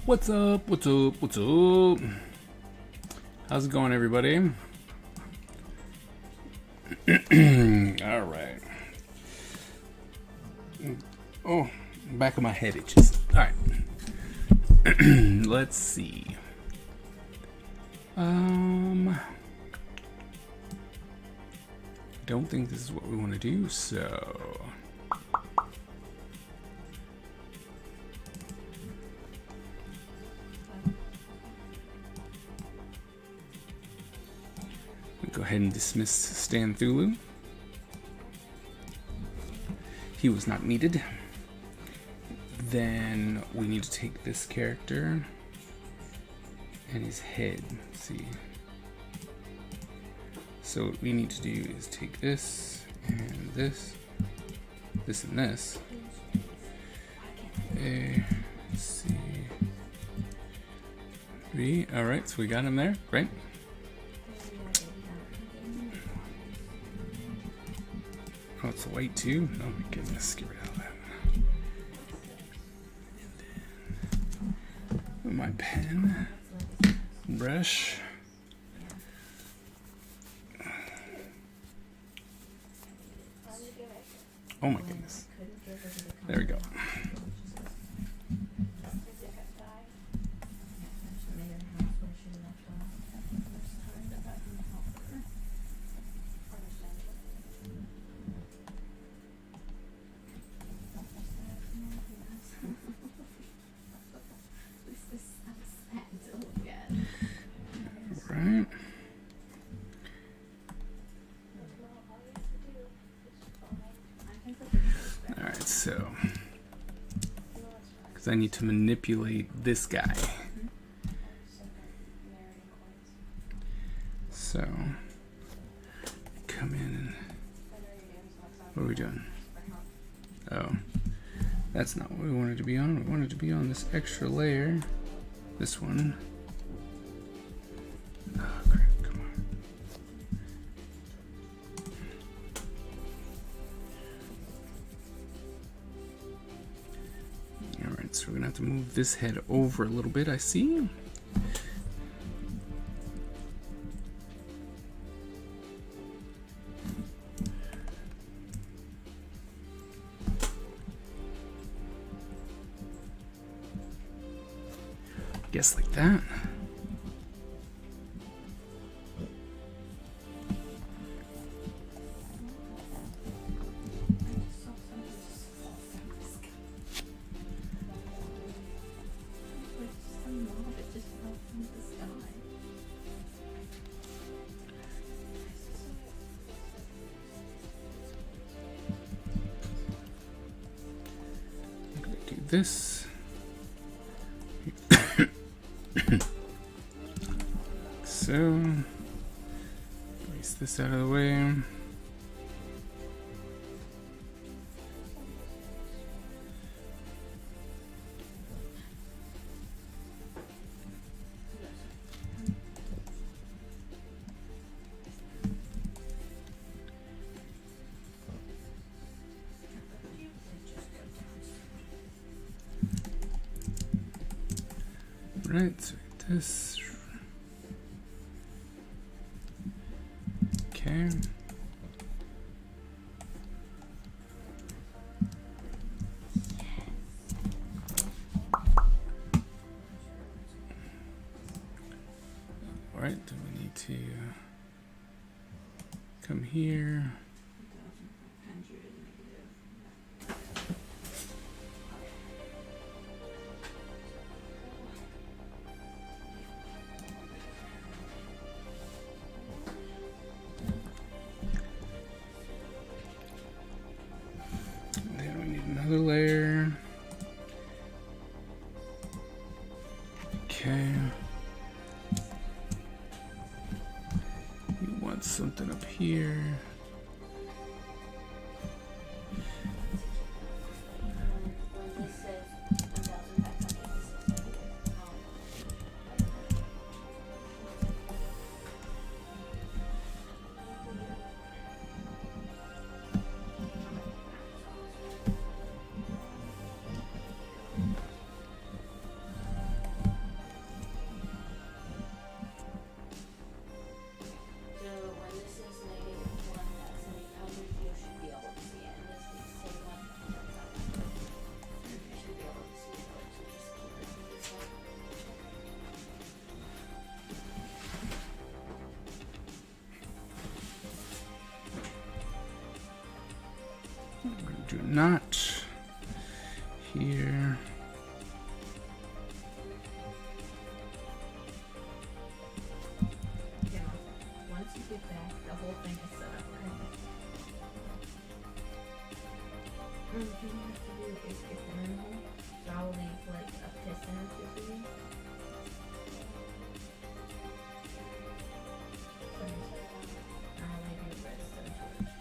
What's up? What's up? What's up? How's it going, everybody? All right. Oh, back of my head itches. All right. Let's see. Don't think this is what we want to do, so go ahead and dismiss Stan Thulu. He was not needed. Then we need to take this character and his head. Let's see. So what we need to do is take this and this and this. A, C, B. All right, so we got him there, right? Oh, it's white too? Oh my goodness, get rid of that. And then my pen, brush. Oh my goodness. There we go. Right. Alright, so because I need to manipulate this guy. So come in and what are we doing? Oh, that's not what we wanted to be on. We wanted to be on this extra layer. This one. Oh, crap, come on. Alright, so we're gonna have to move this head over a little bit, I see. Guess like that. Do this. So, erase this out of the way. Right, so this. Okay. All right, then we need to come here. Another layer. Okay. You want something up here. not here. Yeah. Once you get back, the whole thing is set up, right? Only thing you have to do is get the minimum. So I'll leave like a piston or two for you. I'll leave you redstone torch.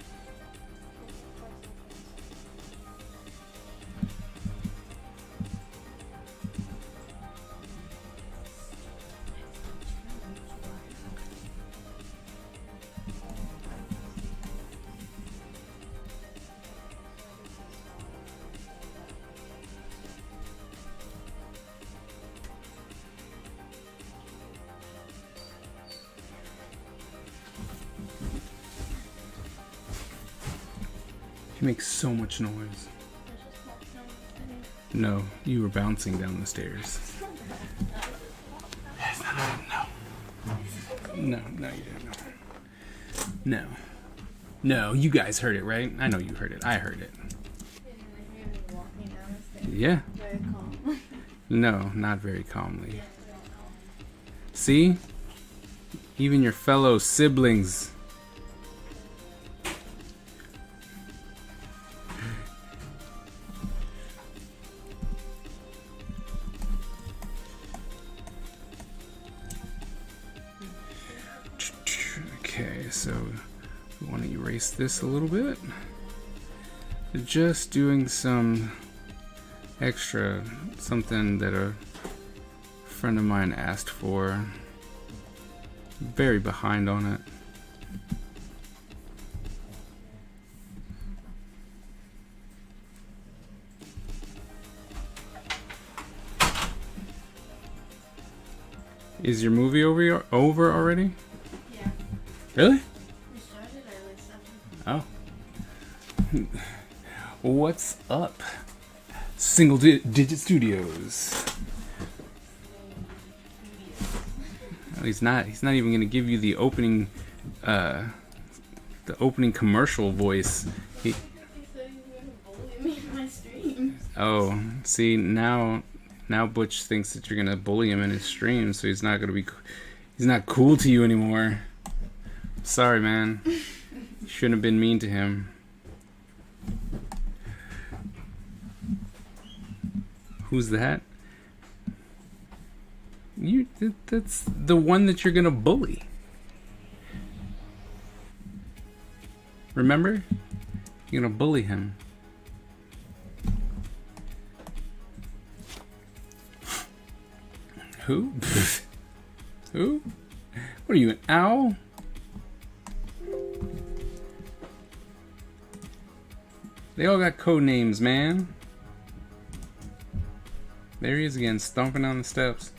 He makes so much noise. No, you were bouncing down the stairs. No, no, you didn't. No. No, you guys heard it, right? I know you heard it. I heard it. Yeah. Very calm. No, not very calmly. See? Even your fellow siblings. Okay, so we want to erase this a little bit. Just doing some extra, something that a friend of mine asked for. Very behind on it. Is your movie over already? Yeah. Really? We started early, so. Oh. What's up? Single Digit Studios. Oh, he's not even gonna give you the opening commercial voice. He said he was gonna bully me in my streams. Oh, see now Butch thinks that you're gonna bully him in his stream, so he's not cool to you anymore. Sorry, man. You shouldn't have been mean to him. Who's that? That's the one that you're gonna bully. Remember? You're gonna bully him. Who? Who? What are you, an owl? They all got code names, man. There he is again, stomping down the steps.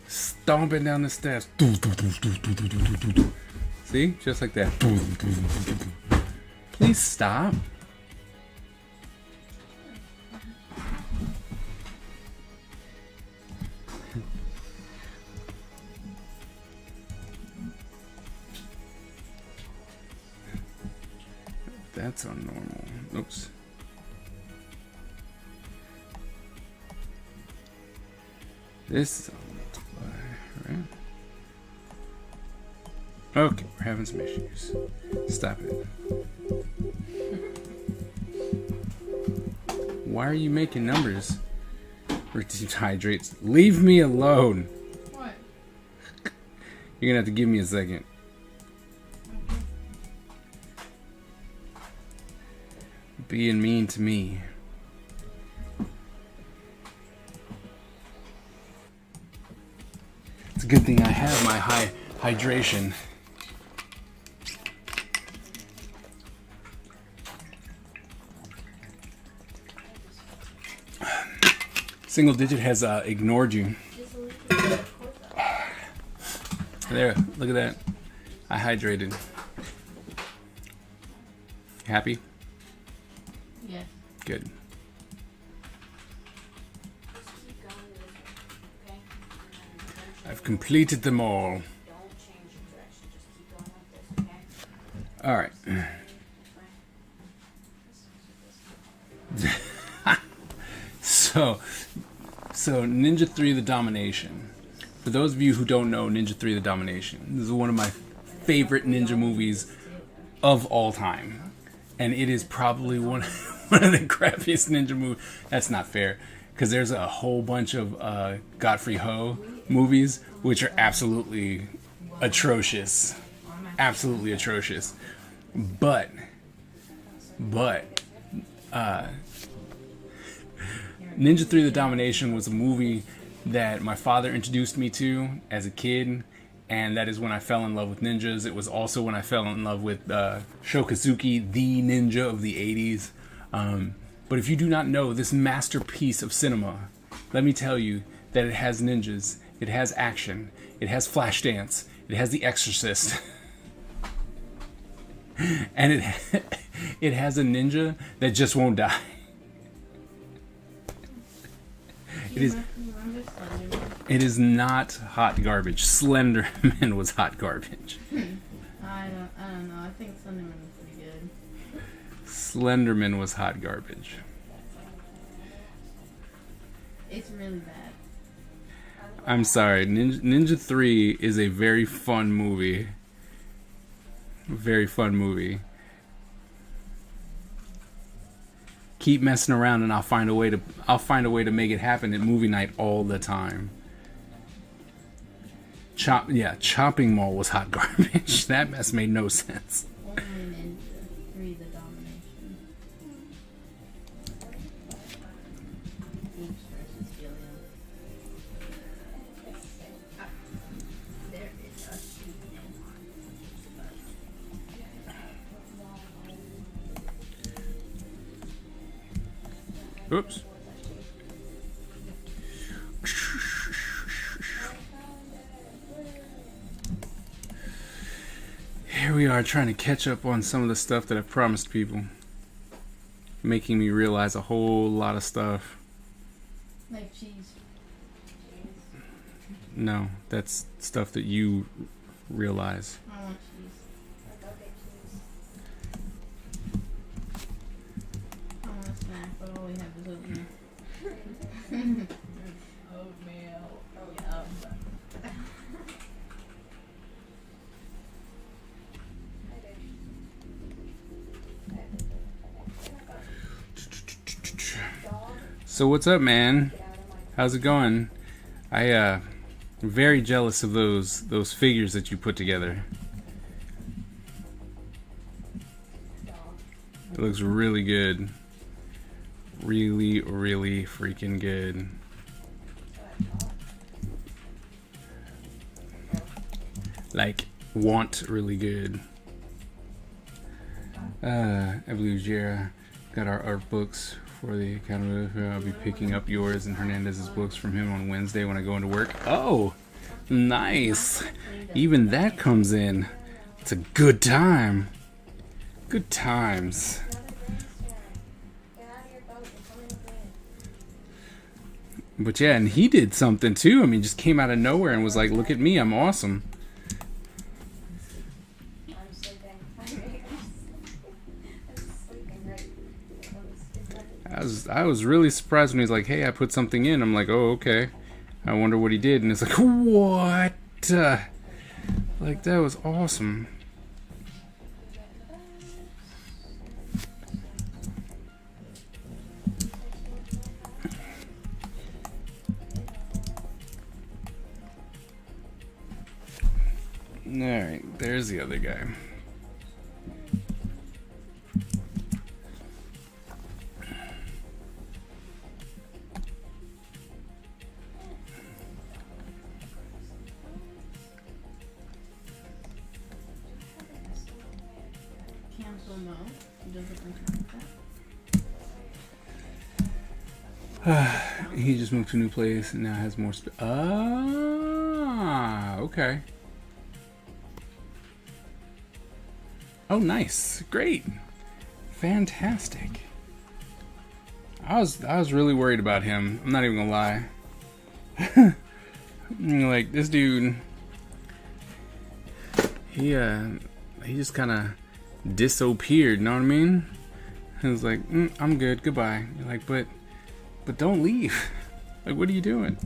Stomping down the steps. See? Just like that. Please stop. That's unnormal. Oops. This is on multiply, right? Okay, we're having some issues. Stop it. Why are you making numbers? Reduced hydrates. Leave me alone. What? You're gonna have to give me a second. Being mean to me. It's a good thing I have my high hydration. Single Digit has ignored you. There, look at that. I hydrated. Happy? Yes. Good. I've completed them all. Don't change your direction. Just keep going like this, okay? All right. So Ninja 3 The Domination. For those of you who don't know Ninja 3 The Domination, this is one of my favorite ninja movies of all time. And it is probably one of the crappiest ninja movies. That's not fair, because there's a whole bunch of Godfrey Ho movies which are absolutely atrocious. Absolutely atrocious. But Ninja 3 The Domination was a movie that my father introduced me to as a kid, and that is when I fell in love with ninjas. It was also when I fell in love with Shokazuki, the ninja of the 80s. But if you do not know this masterpiece of cinema, let me tell you that it has ninjas, it has action, it has Flashdance, it has The Exorcist, and it has a ninja that just won't die. It is not hot garbage. Slenderman was hot garbage. I don't know. I think Slenderman was pretty good. Slenderman was hot garbage. It's really bad. I'm sorry. Ninja 3 is a very fun movie. Very fun movie. Keep messing around and I'll find a way to make it happen at movie night all the time. Chopping Mall was hot garbage. That mess made no sense. Only Ninja 3 The Domination. Oops, versus Helium. There is a Oops. Here we are trying to catch up on some of the stuff that I promised people. Making me realize a whole lot of stuff. like cheese. No, that's stuff that you realize. I want cheese. I want a snack, but all we have is oatmeal. Oatmeal. Oh, yeah. So what's up, man? How's it going? I'm very jealous of those figures that you put together. It looks really good. Really, really freaking good. Like, want really good. I believe Youre got our art books for the Academy. I'll be picking up yours and Hernandez's books from him on Wednesday when I go into work. Oh, nice. Even that comes in. It's a good time. Good times. But yeah, and he did something too. I mean, just came out of nowhere and was like, look at me, I'm awesome. I was really surprised when he's like, hey, I put something in. I'm like, oh, okay. I wonder what he did. And it's like, what? Like, that was awesome. Alright, there's the other guy. Cancel no. He doesn't return that. He just moved to a new place and now has more space. Ah, okay. Oh, nice. Great. Fantastic. I was really worried about him. I'm not even gonna lie. Like, this dude, he just kind of disappeared. Know what I mean? And it's like, I'm good. Goodbye. You're like, but don't leave. Like, what are you doing?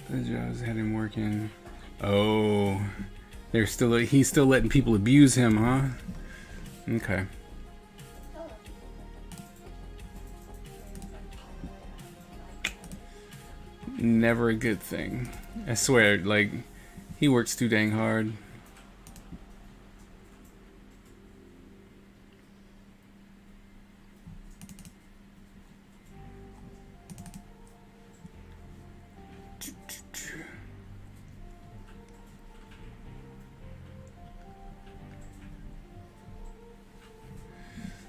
The jobs had him working. Oh, he's still letting people abuse him, huh? Okay. Never a good thing. I swear, like, he works too dang hard.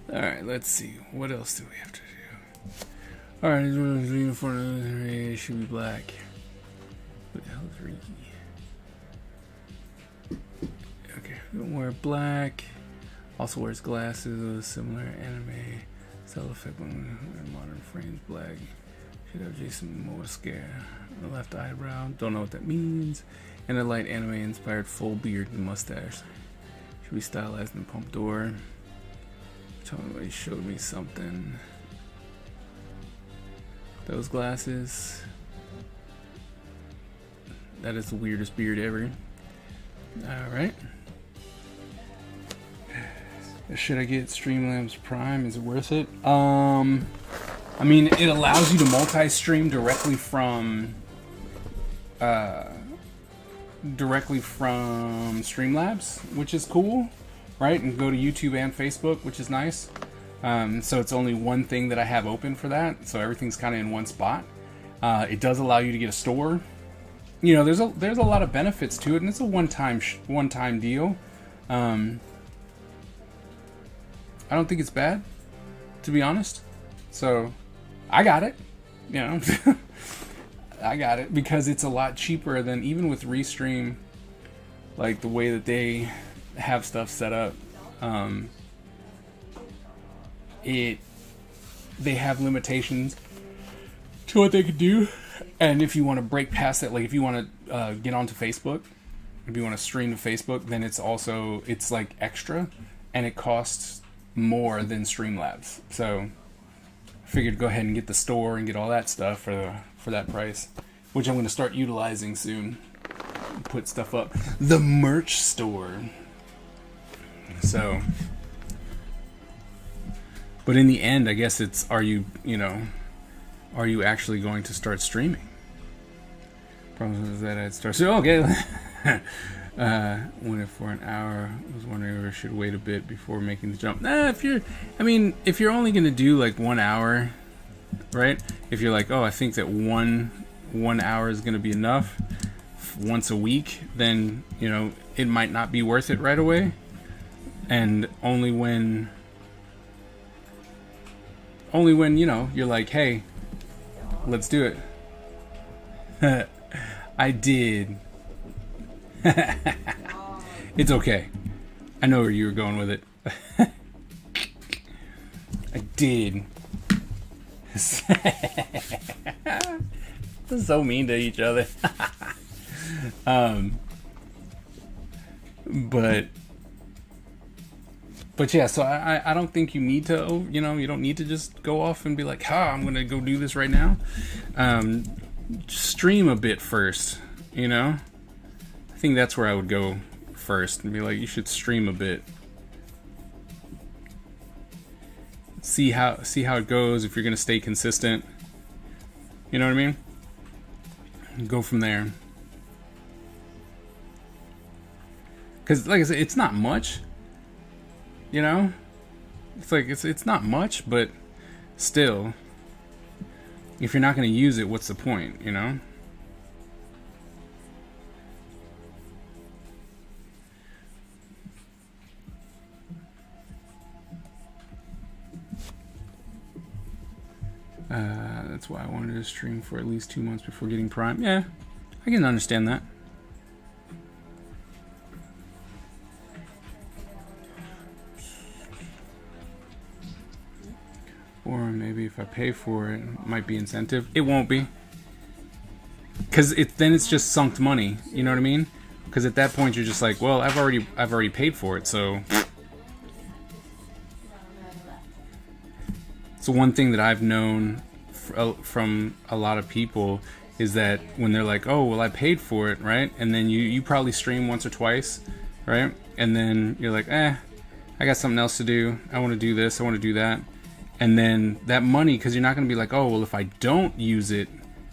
Alright, let's see. What else do we have to do? Alright, uniform should be black. What the hell is Riki? Okay, don't wear black. Also wears glasses, similar anime style effect on modern frames. Black. Should have Jason Momoa on the left eyebrow. Don't know what that means. And a light anime inspired full beard and mustache. Should be stylized in pompadour. Somebody showed me something. Those glasses. That is the weirdest beard ever. Alright. Should I get Streamlabs Prime? Is it worth it? I mean, it allows you to multi-stream directly from Streamlabs, which is cool, right? And go to YouTube and Facebook, which is nice. So it's only one thing that I have open for that, so everything's kind of in one spot. It does allow you to get a store. You know, there's a lot of benefits to it, and it's a one-time deal. I don't think it's bad, to be honest. So I got it, you know. I got it because it's a lot cheaper than, even with Restream, like the way that they have stuff set up. They have limitations to what they could do, and if you want to break past that, like if you want to get onto Facebook, if you want to stream to Facebook, then it's like extra, and it costs more than Streamlabs. So I figured to go ahead and get the store and get all that stuff for that price, which I'm going to start utilizing soon. Put stuff up. The merch store. So, but in the end, I guess it's, are you actually going to start streaming? Problem is that I'd start. So okay. Went it for an hour. I was wondering if I should wait a bit before making the jump. If you're only gonna do like 1 hour, right? If you're like, oh, I think that one hour is gonna be enough once a week, then it might not be worth it right away. And only when you're like, hey, let's do it. I did. It's okay. I know where you were going with it. I did. We're so mean to each other. But yeah, so I don't think you need to, you don't need to just go off and be like, I'm gonna go do this right now. Stream a bit first, I think that's where I would go first and be like, you should stream a bit. See how it goes, if you're gonna stay consistent. You know what I mean? Go from there. Cause like I said, it's not much. It's like it's not much, but still, if you're not gonna use it, what's the point, That's why I wanted to stream for at least 2 months before getting Prime. Yeah, I can understand that. Or maybe if I pay for it, it might be incentive. It won't be. Because then it's just sunk money. You know what I mean? Because at that point you're just like, well, I've already paid for it, so. So one thing that I've known from a lot of people is that when they're like, oh, well, I paid for it, right? And then you probably stream once or twice, right? And then you're like, I got something else to do. I want to do this. I want to do that. And then that money, because you're not going to be like, oh, well, if I don't use it,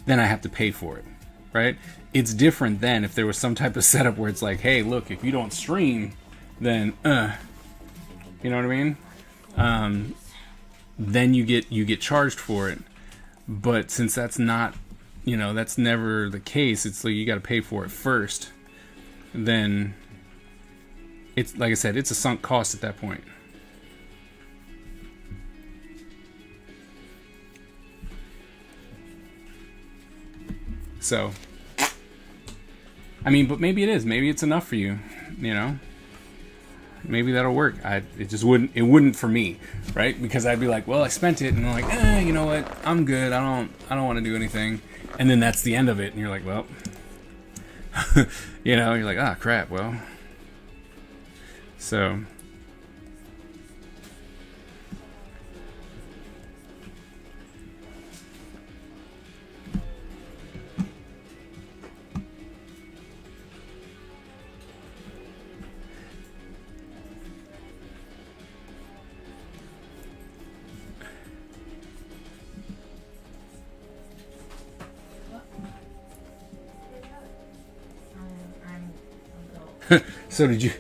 then I have to pay for it, right? It's different than if there was some type of setup where it's like, hey, look, if you don't stream, then, you know what I mean? Then you get charged for it. But since that's not, that's never the case, it's like you got to pay for it first. Then it's, like I said, it's a sunk cost at that point. So, I mean, but maybe it is. Maybe it's enough for you, Maybe that'll work. It wouldn't for me, right? Because I'd be like, well, I spent it, and I'm like, you know what? I'm good. I don't want to do anything. And then that's the end of it, and you're like, well, you're like, ah, crap. Well, so. So did you?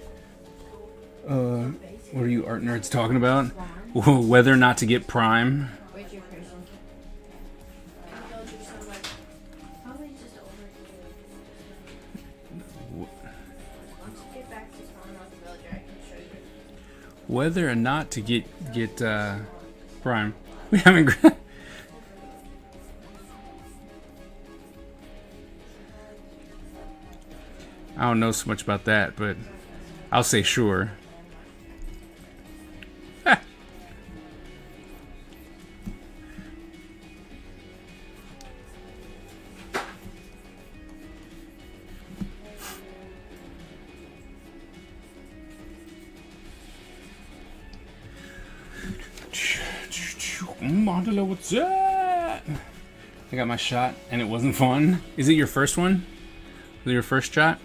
What are you art nerds talking about? Whether or not to get Prime? Whether or not to get Prime? We haven't. I don't know so much about that, but I'll say sure. Mandela, what's up? I got my shot, and it wasn't fun. Is it your first one? Was it your first shot?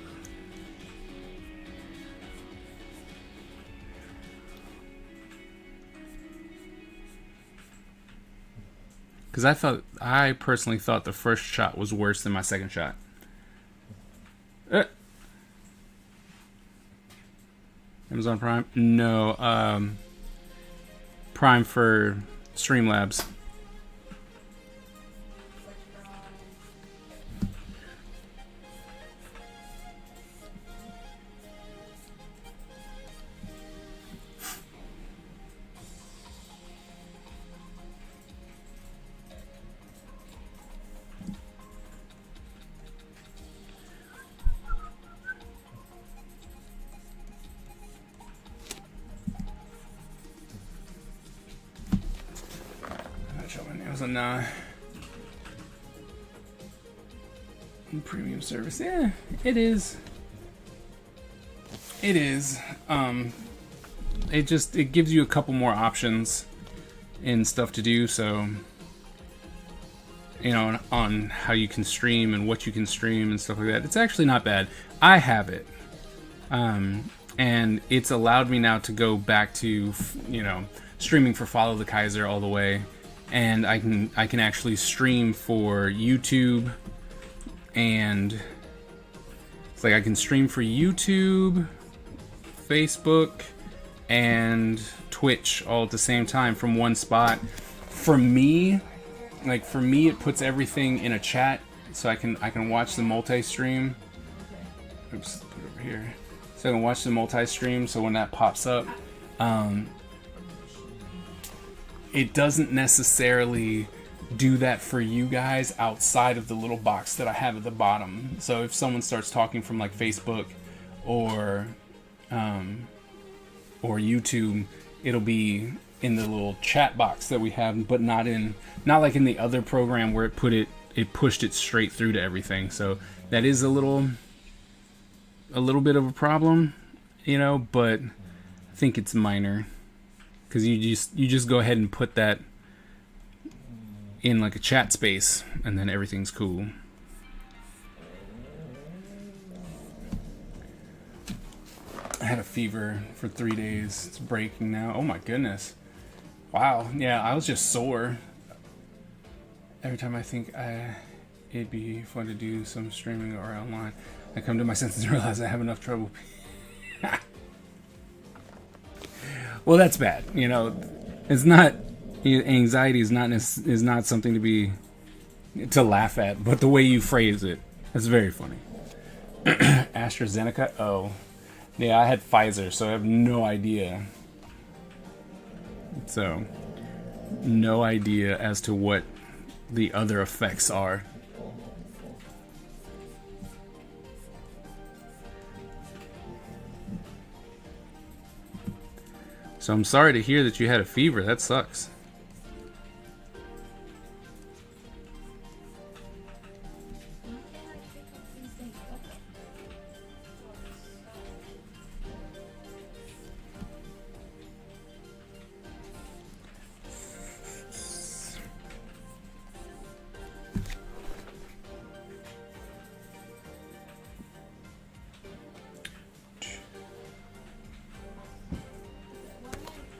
Because I personally thought the first shot was worse than my second shot. Amazon Prime? No. Prime for Streamlabs. On premium service. Yeah, it is. It is. It gives you a couple more options and stuff to do, so on how you can stream and what you can stream and stuff like that. It's actually not bad. I have it. And it's allowed me now to go back to streaming for Follow the Kaiser all the way. And I can actually stream for YouTube, and it's like I can stream for YouTube, Facebook, and Twitch all at the same time from one spot. For me, it puts everything in a chat, so I can watch the multi-stream. Oops, put it over here. So I can watch the multi-stream. So when that pops up. It doesn't necessarily do that for you guys outside of the little box that I have at the bottom. So if someone starts talking from like Facebook or YouTube, it'll be in the little chat box that we have, but not like in the other program where it pushed it straight through to everything. So that is a little a little bit of a problem, you know, but I think it's minor because you just go ahead and put that in like a chat space, and then everything's cool. I had a fever for 3 days. It's breaking now. Oh my goodness. Wow. Yeah, I was just sore. Every time I think it'd be fun to do some streaming or online, I come to my senses and realize I have enough trouble. Well, that's bad. You know, it's not, anxiety is not something to laugh at, but the way you phrase it, that's very funny. AstraZeneca? Oh. Yeah, I had Pfizer, so I have no idea. So, no idea as to what the other effects are. So I'm sorry to hear that you had a fever. That sucks.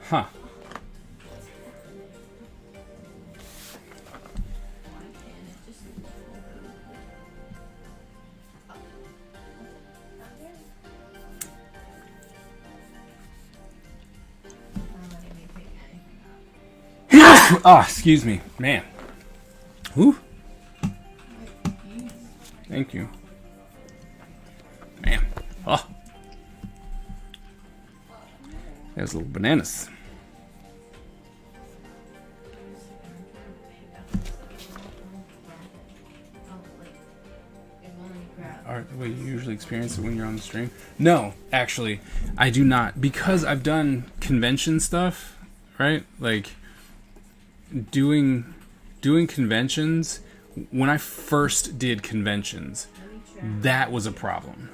Huh. Ah, excuse me, man. Whew. Thank you. Man. Oh. There's little bananas. Wait, you usually experience it when you're on the stream? No, actually, I do not. Because I've done convention stuff, right? Like, doing conventions, when I first did conventions, that was a problem.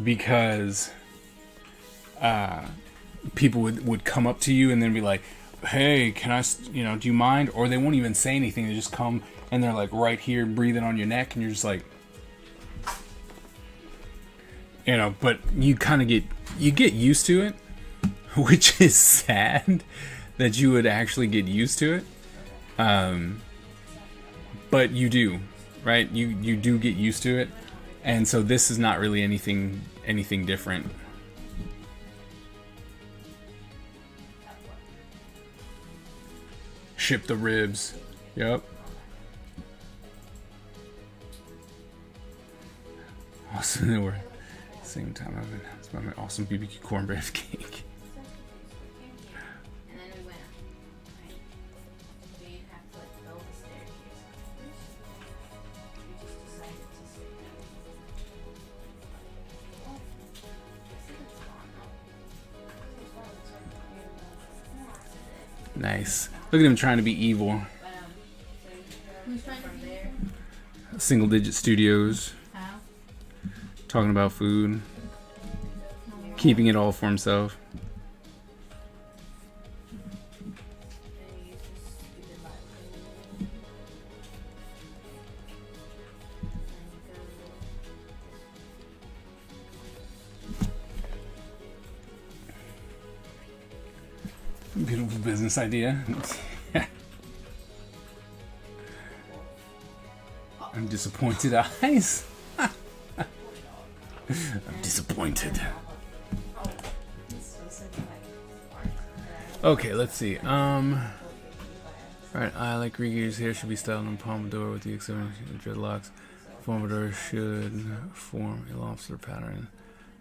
Because people would come up to you and then be like, hey, can I, do you mind? Or they won't even say anything. They just come and they're like right here breathing on your neck, and you're just like, but you kind of get used to it, which is sad that you would actually get used to it. But you do, right? You do get used to it. And so this is not really anything different. Ship the ribs. Yep. Awesome. They were same time I've been. It's my awesome BBQ cornbread cake. Nice. Look at him trying to be evil. Single Digit Studios. Talking about food. Keeping it all for himself. Beautiful business idea. I'm disappointed, eyes. I'm disappointed. Okay, let's see. Alright, I like Rigi's hair should be styled in pompadour with the exception of dreadlocks. Pompadour should form a lobster pattern.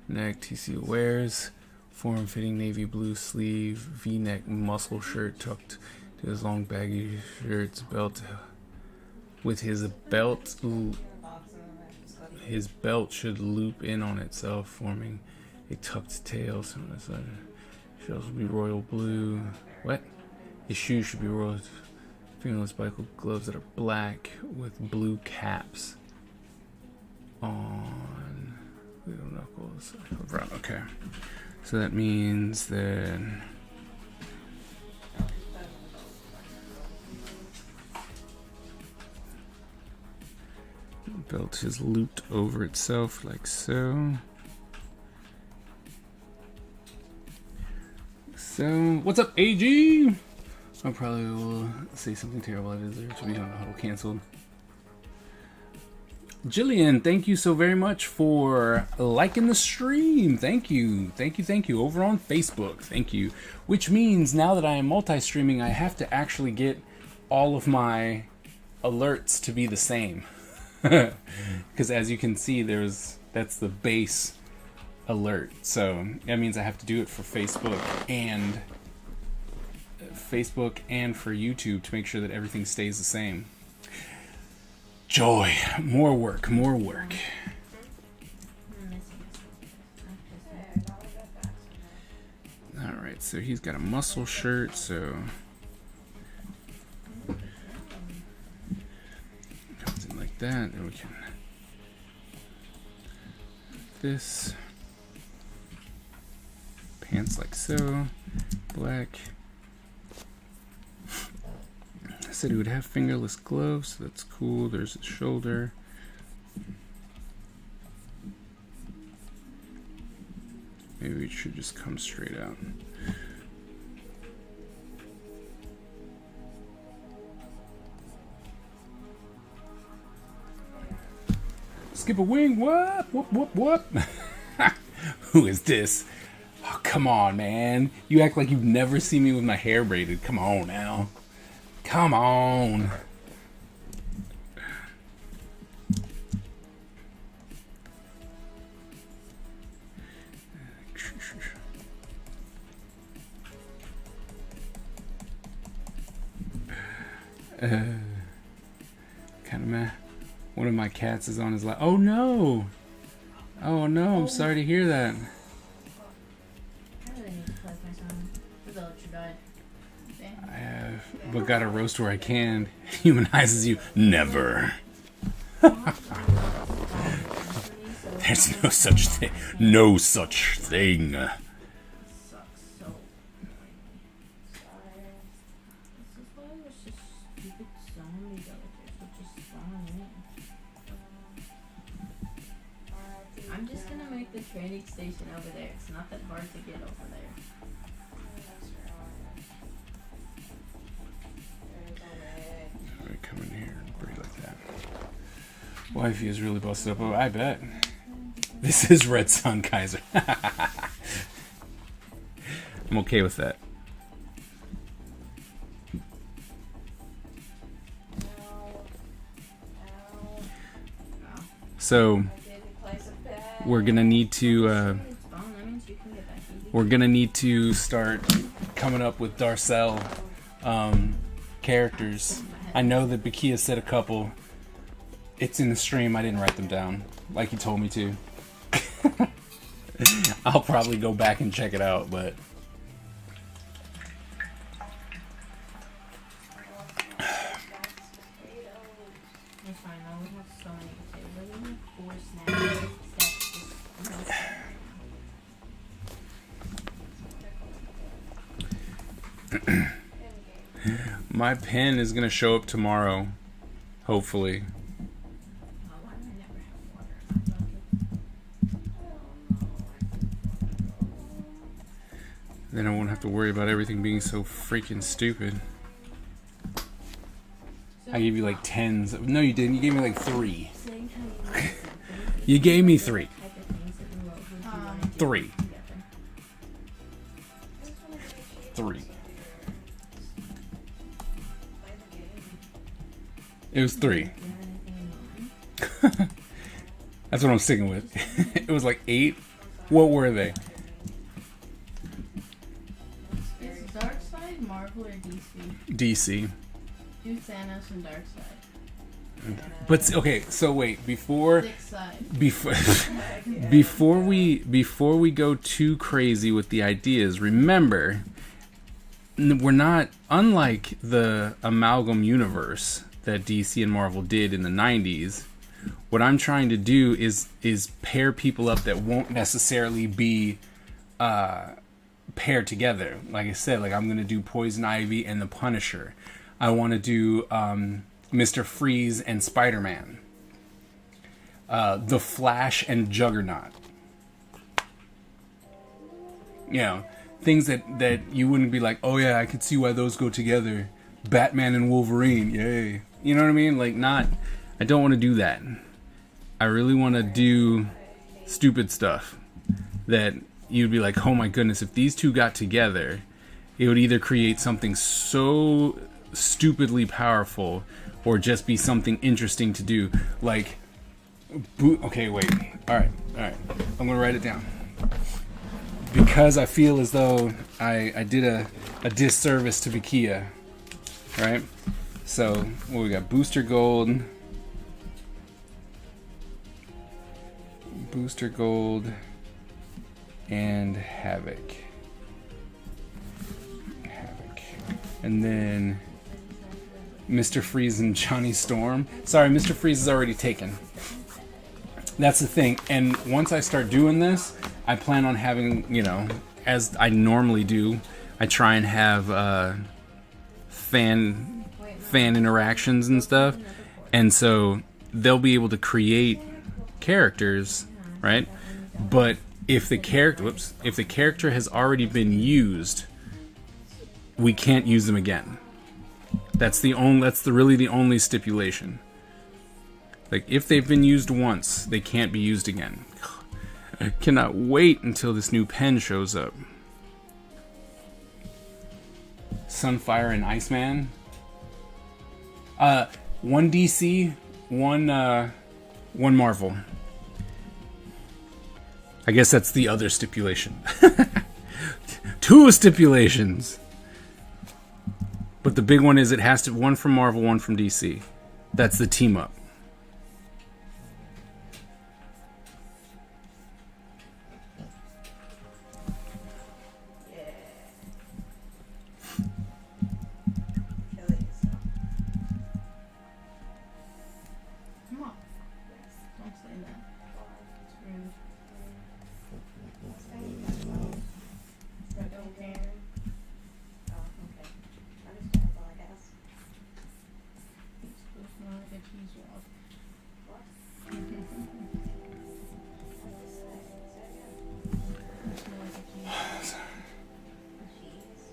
Neck, TC wears. Form-fitting navy blue sleeve, V-neck muscle shirt tucked to his long baggy shirts belt. With his belt should loop in on itself, forming a tucked tail. So on the side, shells will be royal blue. What? His shoes should be royal. Fingerless bicycle gloves that are black with blue caps. on little knuckles. Brown. Okay. So that means that belt is looped over itself like so. So, what's up, AG? I probably will say something terrible. I deserve to be on the huddle canceled. Jillian, thank you so very much for liking the stream. Thank you. Thank you, thank you. Over on Facebook. Thank you. Which means now that I am multi-streaming, I have to actually get all of my alerts to be the same. Because as you can see, that's the base alert. So that means I have to do it for Facebook and for YouTube to make sure that everything stays the same. Joy, more work. All right, so he's got a muscle shirt, so comes in like that, and we can this pants like so, black. I said he would have fingerless gloves, so that's cool. There's his shoulder. Maybe it should just come straight out. Skip a wing, what? Whoop. Who is this? Oh, come on, man. You act like you've never seen me with my hair braided. Come on now. Come on. Kind of meh. One of my cats is on his lap. Oh no! Oh no, I'm sorry to hear that. I really need to plug my son. His electric died. I have, but got a roast where I can. Humanizes you. Never. There's no such thing. No such thing. Sucks so. This is why it was just stupid zombie villagers would just spawn in. I'm just gonna make the training station over there. It's not that hard to get over there. Alright, come in here and breathe like that. Wifey is really busted up. Oh, I bet. This is Red Sun Kaiser. I'm okay with that. So we're gonna need to start coming up with Darcel characters. I know that Bakia said a couple. It's in the stream. I didn't write them down like he told me to. I'll probably go back and check it out, but my pen is gonna show up tomorrow, hopefully. Then I won't have to worry about everything being so freaking stupid. I gave you like 10s. No, you didn't. You gave me like 3. You gave me 3. 3. 3. It was 3. That's what I'm sticking with. It was like 8. What were they? Is Darkseid Marvel or DC? DC. Do Thanos and Darkseid. But okay, so wait, before Side. before we go too crazy with the ideas, remember we're not unlike the amalgam universe that DC and Marvel did in the 90s. What I'm trying to do is pair people up that won't necessarily be paired together. Like I said, like I'm gonna do Poison Ivy and the Punisher. I want to do Mr. Freeze and Spider-Man. The Flash and Juggernaut. You know, things that you wouldn't be like, oh yeah, I could see why those go together. Batman and Wolverine, yay. You know what I mean? Like, I don't want to do that. I really want to do stupid stuff that you'd be like, oh my goodness, if these two got together, it would either create something so stupidly powerful or just be something interesting to do. Like, okay, wait. All right. I'm going to write it down. Because I feel as though I did a disservice to Vikia. Right? So, what we got? Booster Gold, and Havoc. And then Mr. Freeze and Johnny Storm. Sorry, Mr. Freeze is already taken. That's the thing. And once I start doing this, I plan on having, you know, as I normally do, I try and have fan interactions and stuff. And so they'll be able to create characters, right? But if the character has already been used, we can't use them again. That's really the only stipulation. Like, if they've been used once, they can't be used again. I cannot wait until this new pen shows up. Sunfire and Iceman. One DC, one Marvel. I guess that's the other stipulation. 2 stipulations. But the big one is it has to one from Marvel, one from DC. That's the team up.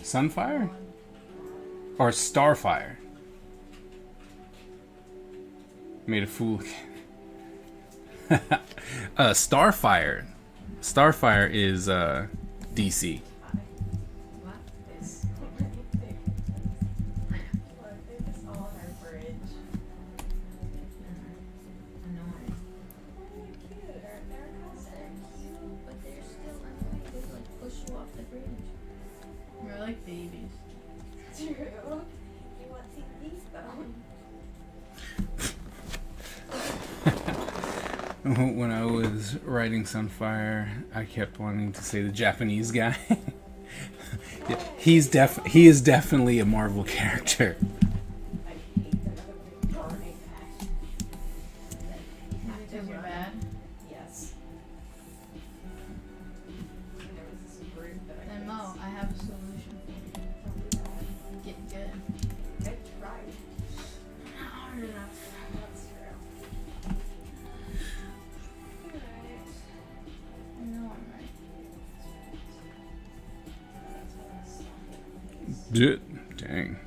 Sunfire? Or Starfire? Made a fool. Starfire. Starfire is DC. When I was writing Sunfire, I kept wanting to say the Japanese guy. Yeah, he is definitely a Marvel character. Dang.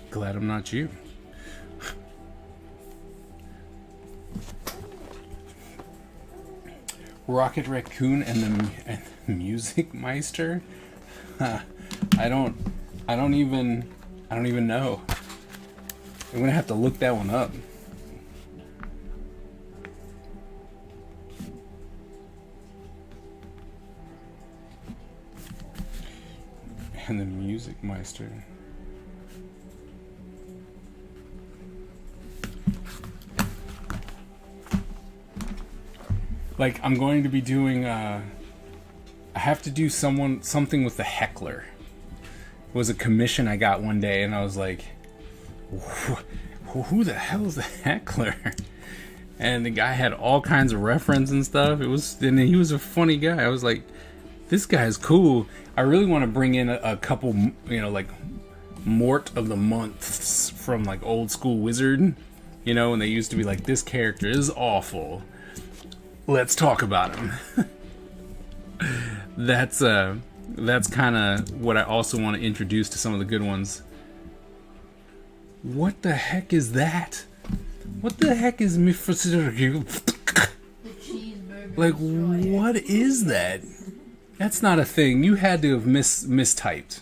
Glad I'm not you. Rocket Raccoon and the Music Meister? I don't even know. I'm gonna have to look that one up. And the Music Meister. Like, I'm going to be doing I have to do something with the Heckler. It was a commission I got one day and I was like, who the hell is the Heckler? And the guy had all kinds of reference and stuff. And he was a funny guy. I was like, this guy is cool. I really want to bring in a couple, like Mort of the months from like old school Wizard, and they used to be like, this character is awful. Let's talk about him. That's kind of what I also want to introduce to some of the good ones. What the heck is that? What the heck is like, what is that? That's not a thing. You had to have mistyped.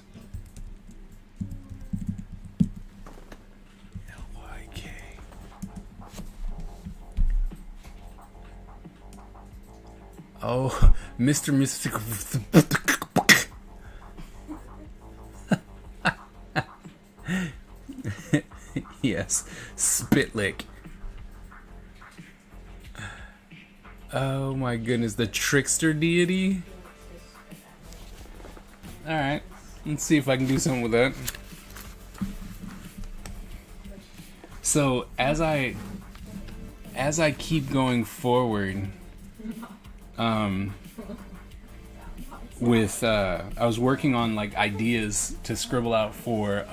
L-Y-K. Oh, Mr. Mystic. Yes, Spitlick. Oh my goodness, the trickster deity. All right, let's see if I can do something with that. So as I keep going forward, with I was working on like ideas to scribble out for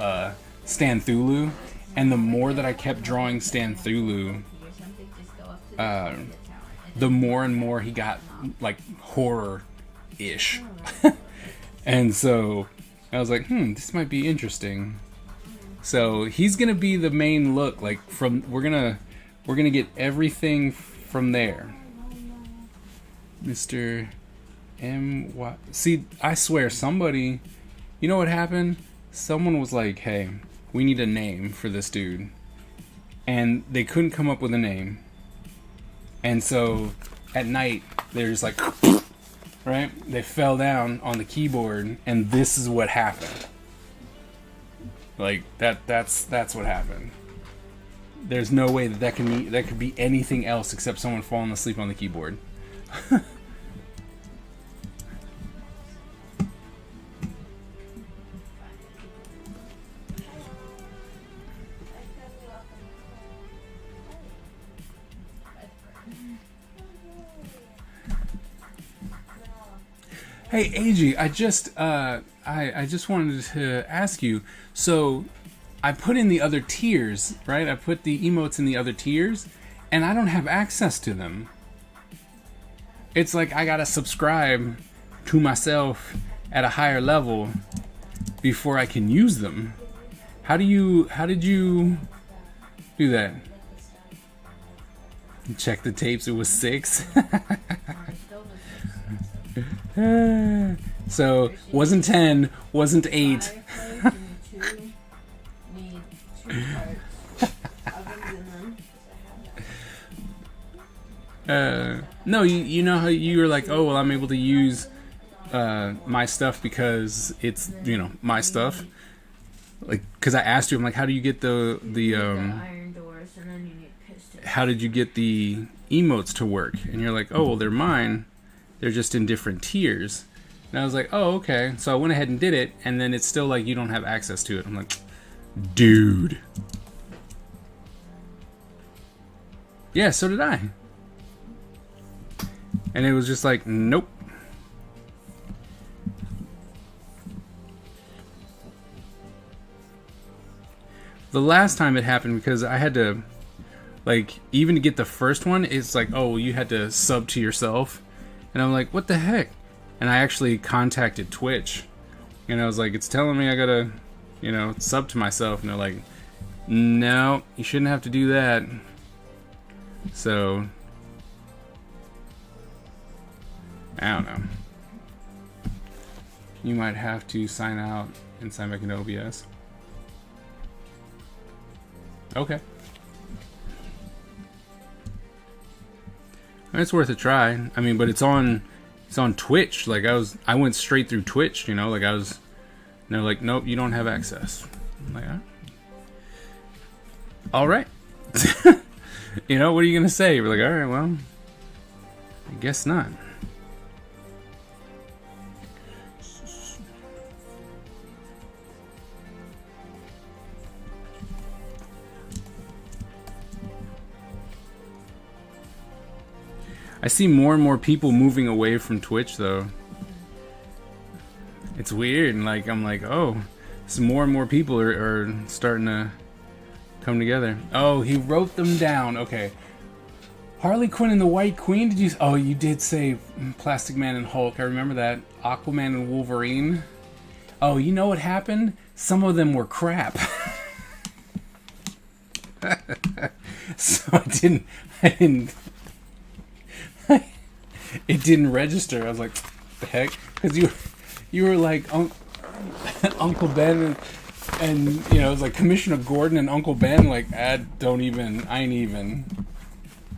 Stan Thulu, and the more that I kept drawing Stan Thulu, the more and more he got like horror-ish. And so I was like, this might be interesting. So he's gonna be the main look, like we're gonna get everything from there. Mr. M.Y. See, I swear somebody, you know what happened? Someone was like, hey, we need a name for this dude. And they couldn't come up with a name. And so at night, they're just like, right? They fell down on the keyboard, and this is what happened. Like that's what happened. There's no way that could be anything else except someone falling asleep on the keyboard. Hey, AG, I just wanted to ask you. So, I put in the other tiers, right? I put the emotes in the other tiers, and I don't have access to them. It's like I gotta subscribe to myself at a higher level before I can use them. How did you do that? Check the tapes. It was 6. So wasn't 10, wasn't 8. No, you know how you were like, oh well, I'm able to use my stuff because it's my stuff. Like, because I asked you, I'm like, how do you get the iron doors, and then you need pistons. How did you get the emotes to work? And you're like, oh well, they're mine. They're just in different tiers. And I was like, oh, okay. So I went ahead and did it, and then it's still like you don't have access to it. I'm like, dude. Yeah, so did I. And it was just like, nope. The last time it happened, because I had to, like, even to get the first one, it's like, oh, you had to sub to yourself. And I'm like, what the heck? And I actually contacted Twitch. And I was like, it's telling me I gotta, sub to myself. And they're like, no, you shouldn't have to do that. So, I don't know. You might have to sign out and sign back into OBS. Okay. It's worth a try. I mean, but it's on Twitch. Like I went straight through Twitch, like I was, and they're like, nope, you don't have access. I'm like, all right. What are you gonna say? We're like, all right, well, I guess not. I see more and more people moving away from Twitch though. It's weird, and like I'm like, oh, so more and more people are starting to come together. Oh, he wrote them down. Okay. Harley Quinn and the White Queen. Did you? Oh, you did say Plastic Man and Hulk. I remember that. Aquaman and Wolverine. Oh, you know what happened? Some of them were crap. So I didn't. It didn't register. I was like, the heck? Because you were like Uncle Ben and you know, it was like Commissioner Gordon and Uncle Ben. Like,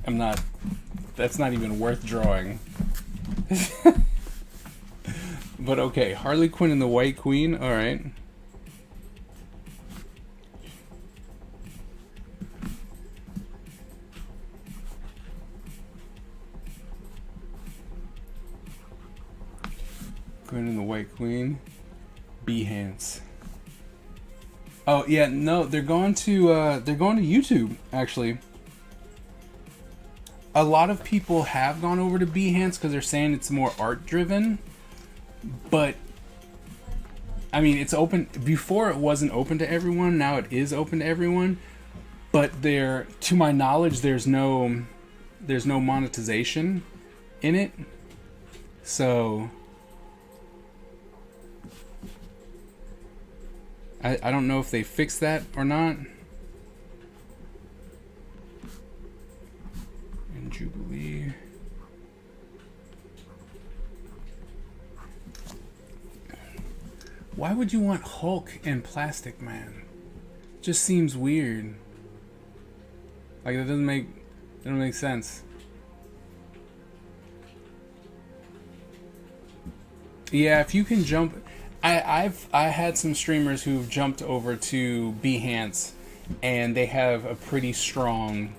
I'm not. That's not even worth drawing. But okay, Harley Quinn and the White Queen. All right. Quinn and the White Queen. Behance. Oh yeah, no, they're going to YouTube actually. A lot of people have gone over to Behance because they're saying it's more art driven, but I mean it's open. Before it wasn't open to everyone, now it is open to everyone. But there, to my knowledge, there's no monetization in it, so I don't know if they fixed that or not. And Jubilee. Why would you want Hulk and Plastic Man? Just seems weird. Like that doesn't make sense. Yeah, if you can jump. I had some streamers who've jumped over to Behance, and they have a pretty strong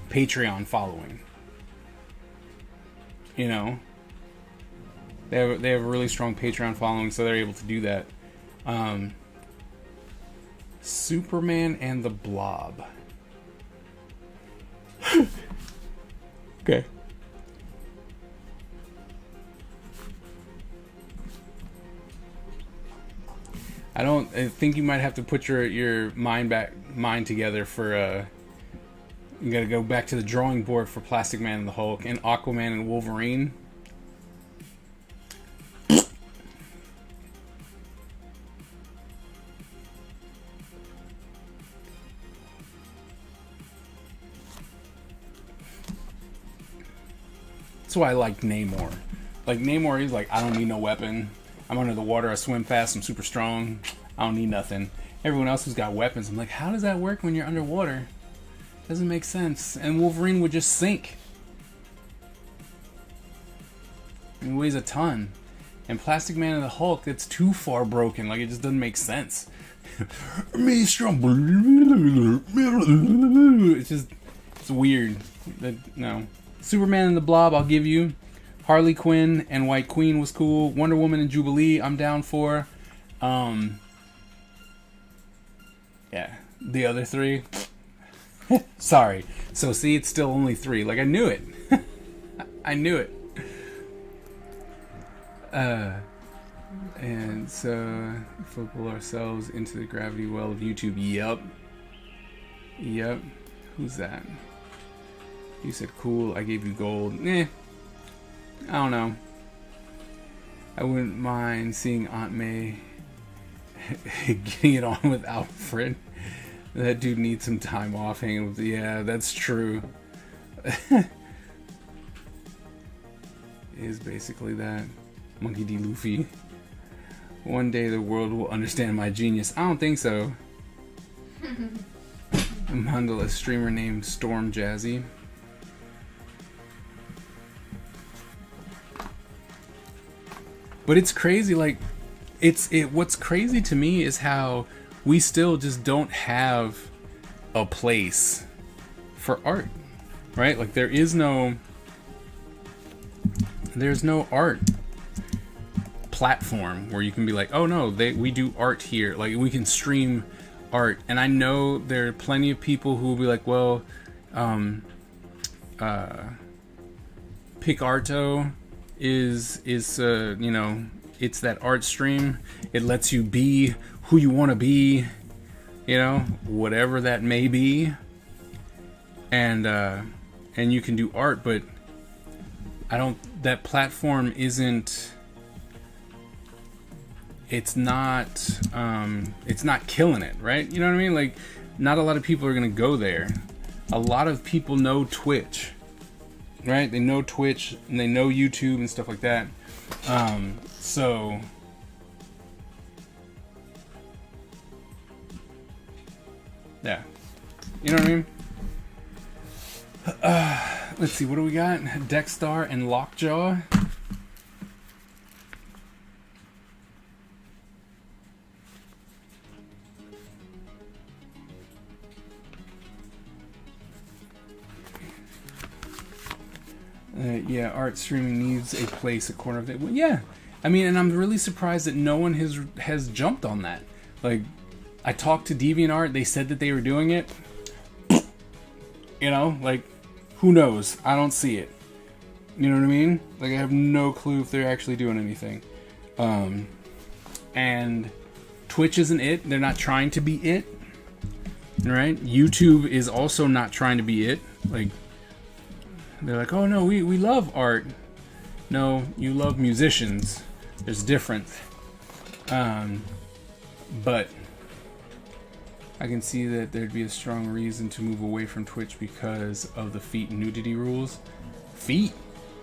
Patreon following. You know, they have a really strong Patreon following, so they're able to do that. Superman and the Blob. Okay. I think you might have to put your mind together for you gotta go back to the drawing board for Plastic Man and the Hulk and Aquaman and Wolverine. That's why I like Namor. Like Namor, he's like, I don't need no weapon. I'm under the water, I swim fast, I'm super strong. I don't need nothing. Everyone else who's got weapons, I'm like, how does that work when you're underwater? Doesn't make sense. And Wolverine would just sink. He weighs a ton. And Plastic Man and the Hulk, it's too far broken. Like, it just doesn't make sense. Me strong. It's weird. No. Superman and the Blob, I'll give you. Harley Quinn and White Queen was cool. Wonder Woman and Jubilee, I'm down for. Yeah, the other three. Sorry. So see, it's still only 3. Like I knew it. I knew it. And so football ourselves into the gravity well of YouTube. Yep. Who's that? You said cool. I gave you gold. I don't know. I wouldn't mind seeing Aunt May getting it on with Alfred. That dude needs some time off hanging with. Yeah, that's true. Is basically that. Monkey D. Luffy. One day the world will understand my genius. I don't think so. Mandala streamer named Storm Jazzy. But it's crazy, like, what's crazy to me is how we still just don't have a place for art, right? Like, there's no art platform where you can be like, oh no, we do art here. Like, we can stream art. And I know there are plenty of people who will be like, well, PicArto is you know, it's that art stream. It lets you be who you want to be, you know, whatever that may be, and you can do art. But that platform isn't. It's not killing it, right? You know what I mean? Like, not a lot of people are gonna go there. A lot of people know Twitch, right? They know Twitch and they know YouTube and stuff like that. So yeah, you know what I mean? Let's see, what do we got? Dexstar and Lockjaw. Yeah, art streaming needs a place, a corner of it. Well, yeah, I mean, and I'm really surprised that no one has jumped on that. Like, I talked to DeviantArt, they said that they were doing it. You know, like, who knows? I don't see it. You know what I mean? Like, I have no clue if they're actually doing anything. And Twitch isn't it. They're not trying to be it. Right? YouTube is also not trying to be it. Like, they're like, oh no, we love art. No, you love musicians. There's difference. But I can see that there'd be a strong reason to move away from Twitch because of the feet nudity rules. Feet?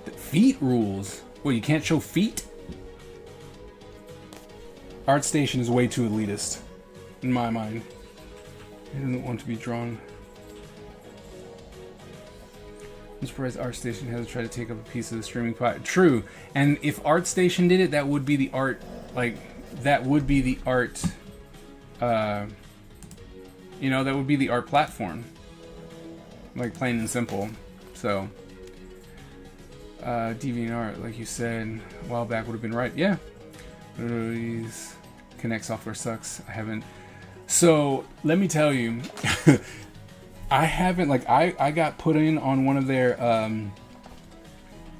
The feet rules? Well, you can't show feet? ArtStation is way too elitist, in my mind. It doesn't want to be drawn. I'm surprised ArtStation hasn't tried to take up a piece of the streaming pie. True, and if ArtStation did it, that would be the art. Like, that would be the art. You know, that would be the art platform. Like, plain and simple. So, DeviantArt, like you said, a while back would have been right. Yeah. Connect software sucks. I haven't. So let me tell you. I haven't, like, I got put in on one of their,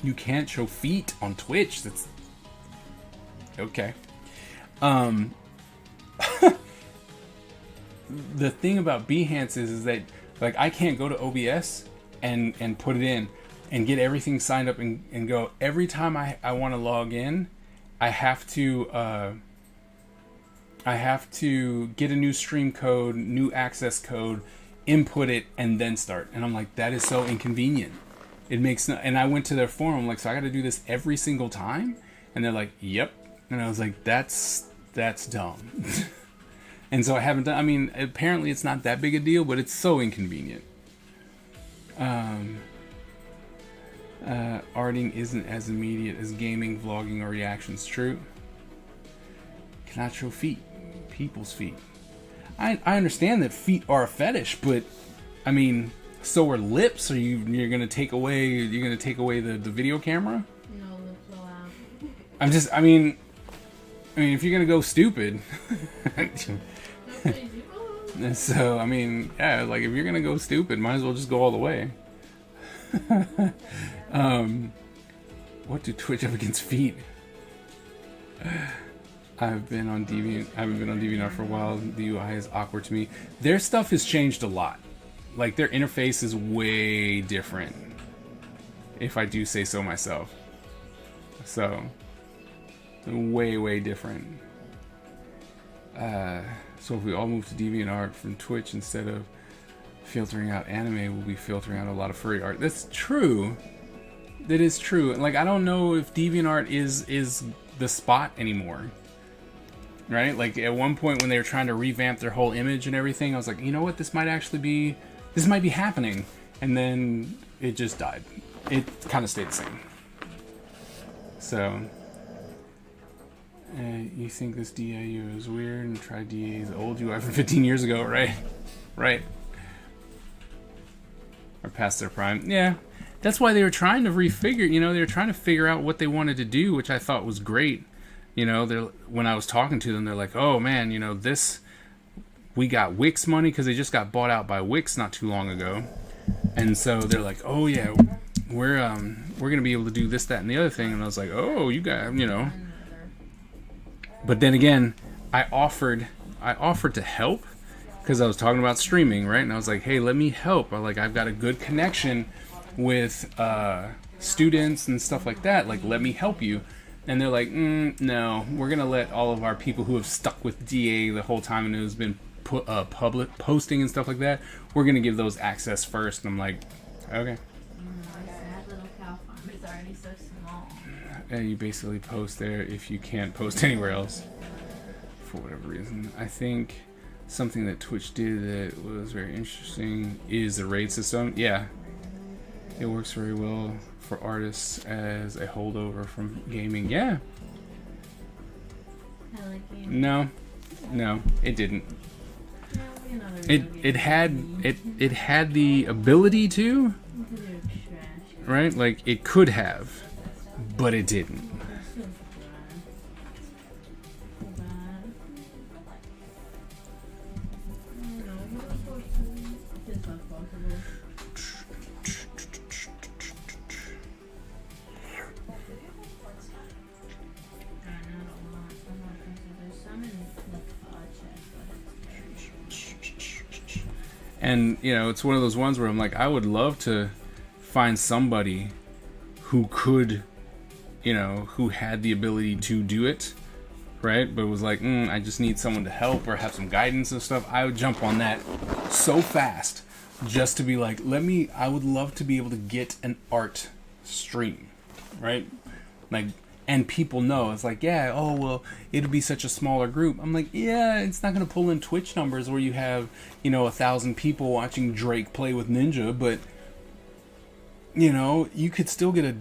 you can't show feet on Twitch. That's, okay. The thing about Behance is that, like, I can't go to OBS and put it in and get everything signed up and go. Every time I want to log in, I have to get a new stream code, new access code, input it, and then start. And I'm like, that is so inconvenient. It makes no. And I went to their forum, like, so I got to do this every single time. And they're like, yep. And I was like, that's dumb. And so I haven't done. I mean, apparently it's not that big a deal, but it's so inconvenient. Arting isn't as immediate as gaming, vlogging, or reactions. True. Cannot show feet, people's feet. I understand that feet are a fetish, but I mean, so are lips. Are you're gonna take away the video camera? No, lips will out. I mean, if you're gonna go stupid. So I mean, yeah, like, if you're gonna go stupid, might as well just go all the way. What do Twitch have against feet? I haven't been on DeviantArt for a while. The UI is awkward to me. Their stuff has changed a lot. Like, their interface is way different, if I do say so myself. So, way different. So if we all move to DeviantArt from Twitch, instead of filtering out anime, we'll be filtering out a lot of furry art. That's true. That is true. Like, I don't know if DeviantArt is the spot anymore. Right? Like, at one point when they were trying to revamp their whole image and everything, I was like, you know what? This might be happening. And then it just died. It kind of stayed the same. So, you think this DAU is weird and try DA's old UI from 15 years ago, right? Right. Or past their prime. Yeah. That's why they were trying to they were trying to figure out what they wanted to do, which I thought was great. You know, when I was talking to them, they're like, oh man, you know, we got Wix money because they just got bought out by Wix not too long ago. And so they're like, oh yeah, we're gonna be able to do this, that, and the other thing. And I was like, oh, you got, you know. But then again, I offered to help because I was talking about streaming, right? And I was like, hey, let me help. I've got a good connection with students and stuff like that. Like, let me help you. And they're like, no, we're gonna let all of our people who have stuck with DA the whole time and who's been public posting and stuff like that, we're gonna give those access first. And I'm like, okay. That little cow farm is already so small. And you basically post there if you can't post anywhere else for whatever reason. I think something that Twitch did that was very interesting is the raid system. Yeah, it works very well for artists as a holdover from gaming. Yeah. I like gaming. No, it didn't. No, you know, It had the ability to, right? Like it could have, but it didn't. And, you know, it's one of those ones where I'm like, I would love to find somebody who could, you know, who had the ability to do it, right? But it was like, I just need someone to help or have some guidance and stuff. I would jump on that so fast just to be like, I would love to be able to get an art stream, right? Like, and people know, it's like, yeah, oh, well, it'd be such a smaller group. I'm like, yeah, it's not going to pull in Twitch numbers where you have, you know, 1,000 people watching Drake play with Ninja, but, you know, you could still get a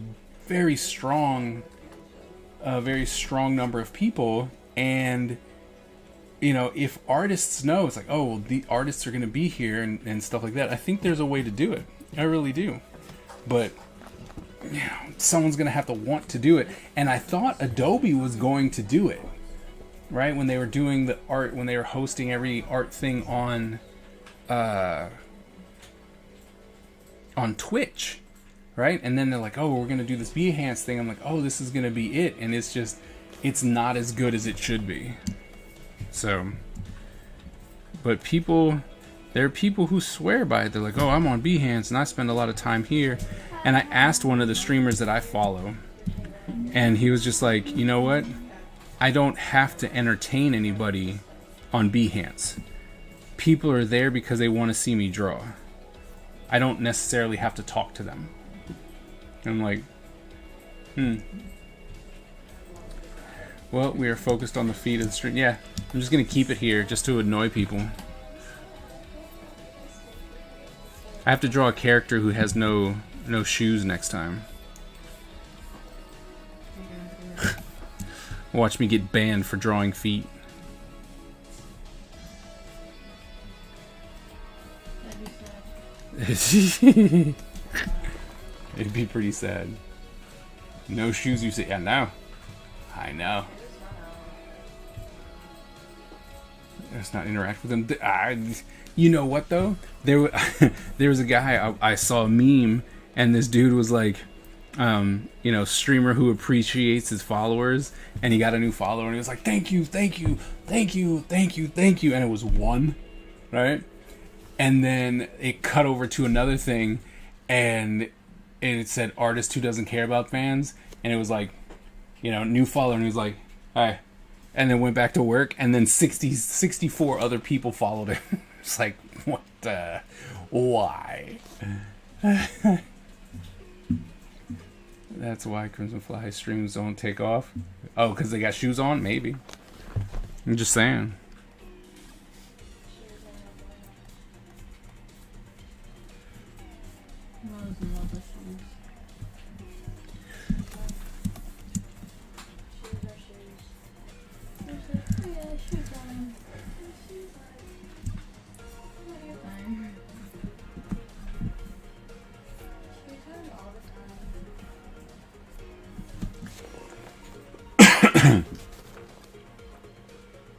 very strong number of people. And, you know, if artists know, it's like, oh, well, the artists are going to be here and stuff like that. I think there's a way to do it. I really do. But, you know, someone's going to have to want to do it. And I thought Adobe was going to do it, right? When they were doing the art, when they were hosting every art thing on Twitch, right? And then they're like, oh, we're going to do this Behance thing. I'm like, oh, this is going to be it. And it's not as good as it should be. So, but there are people who swear by it. They're like, oh, I'm on Behance and I spend a lot of time here. And I asked one of the streamers that I follow, and he was just like, you know what? I don't have to entertain anybody on Behance. People are there because they want to see me draw. I don't necessarily have to talk to them. And I'm like, Well, we are focused on the feed of the stream. Yeah, I'm just going to keep it here just to annoy people. I have to draw a character who has no shoes next time. Watch me get banned for drawing feet. It'd be pretty sad. No shoes, you say? Yeah, no. I know. Let's not interact with them. You know what though? There was a guy I saw a meme, and this dude was like, you know, streamer who appreciates his followers, and he got a new follower, and he was like, thank you, thank you, thank you, thank you, thank you, and it was one, right? And then it cut over to another thing, and it said artist who doesn't care about fans, and it was like, you know, new follower, and he was like, hi, and then went back to work, and then 64 other people followed him. It's like, what the, why? That's why Crimson Fly streams don't take off. Oh, because they got shoes on? Maybe. I'm just saying.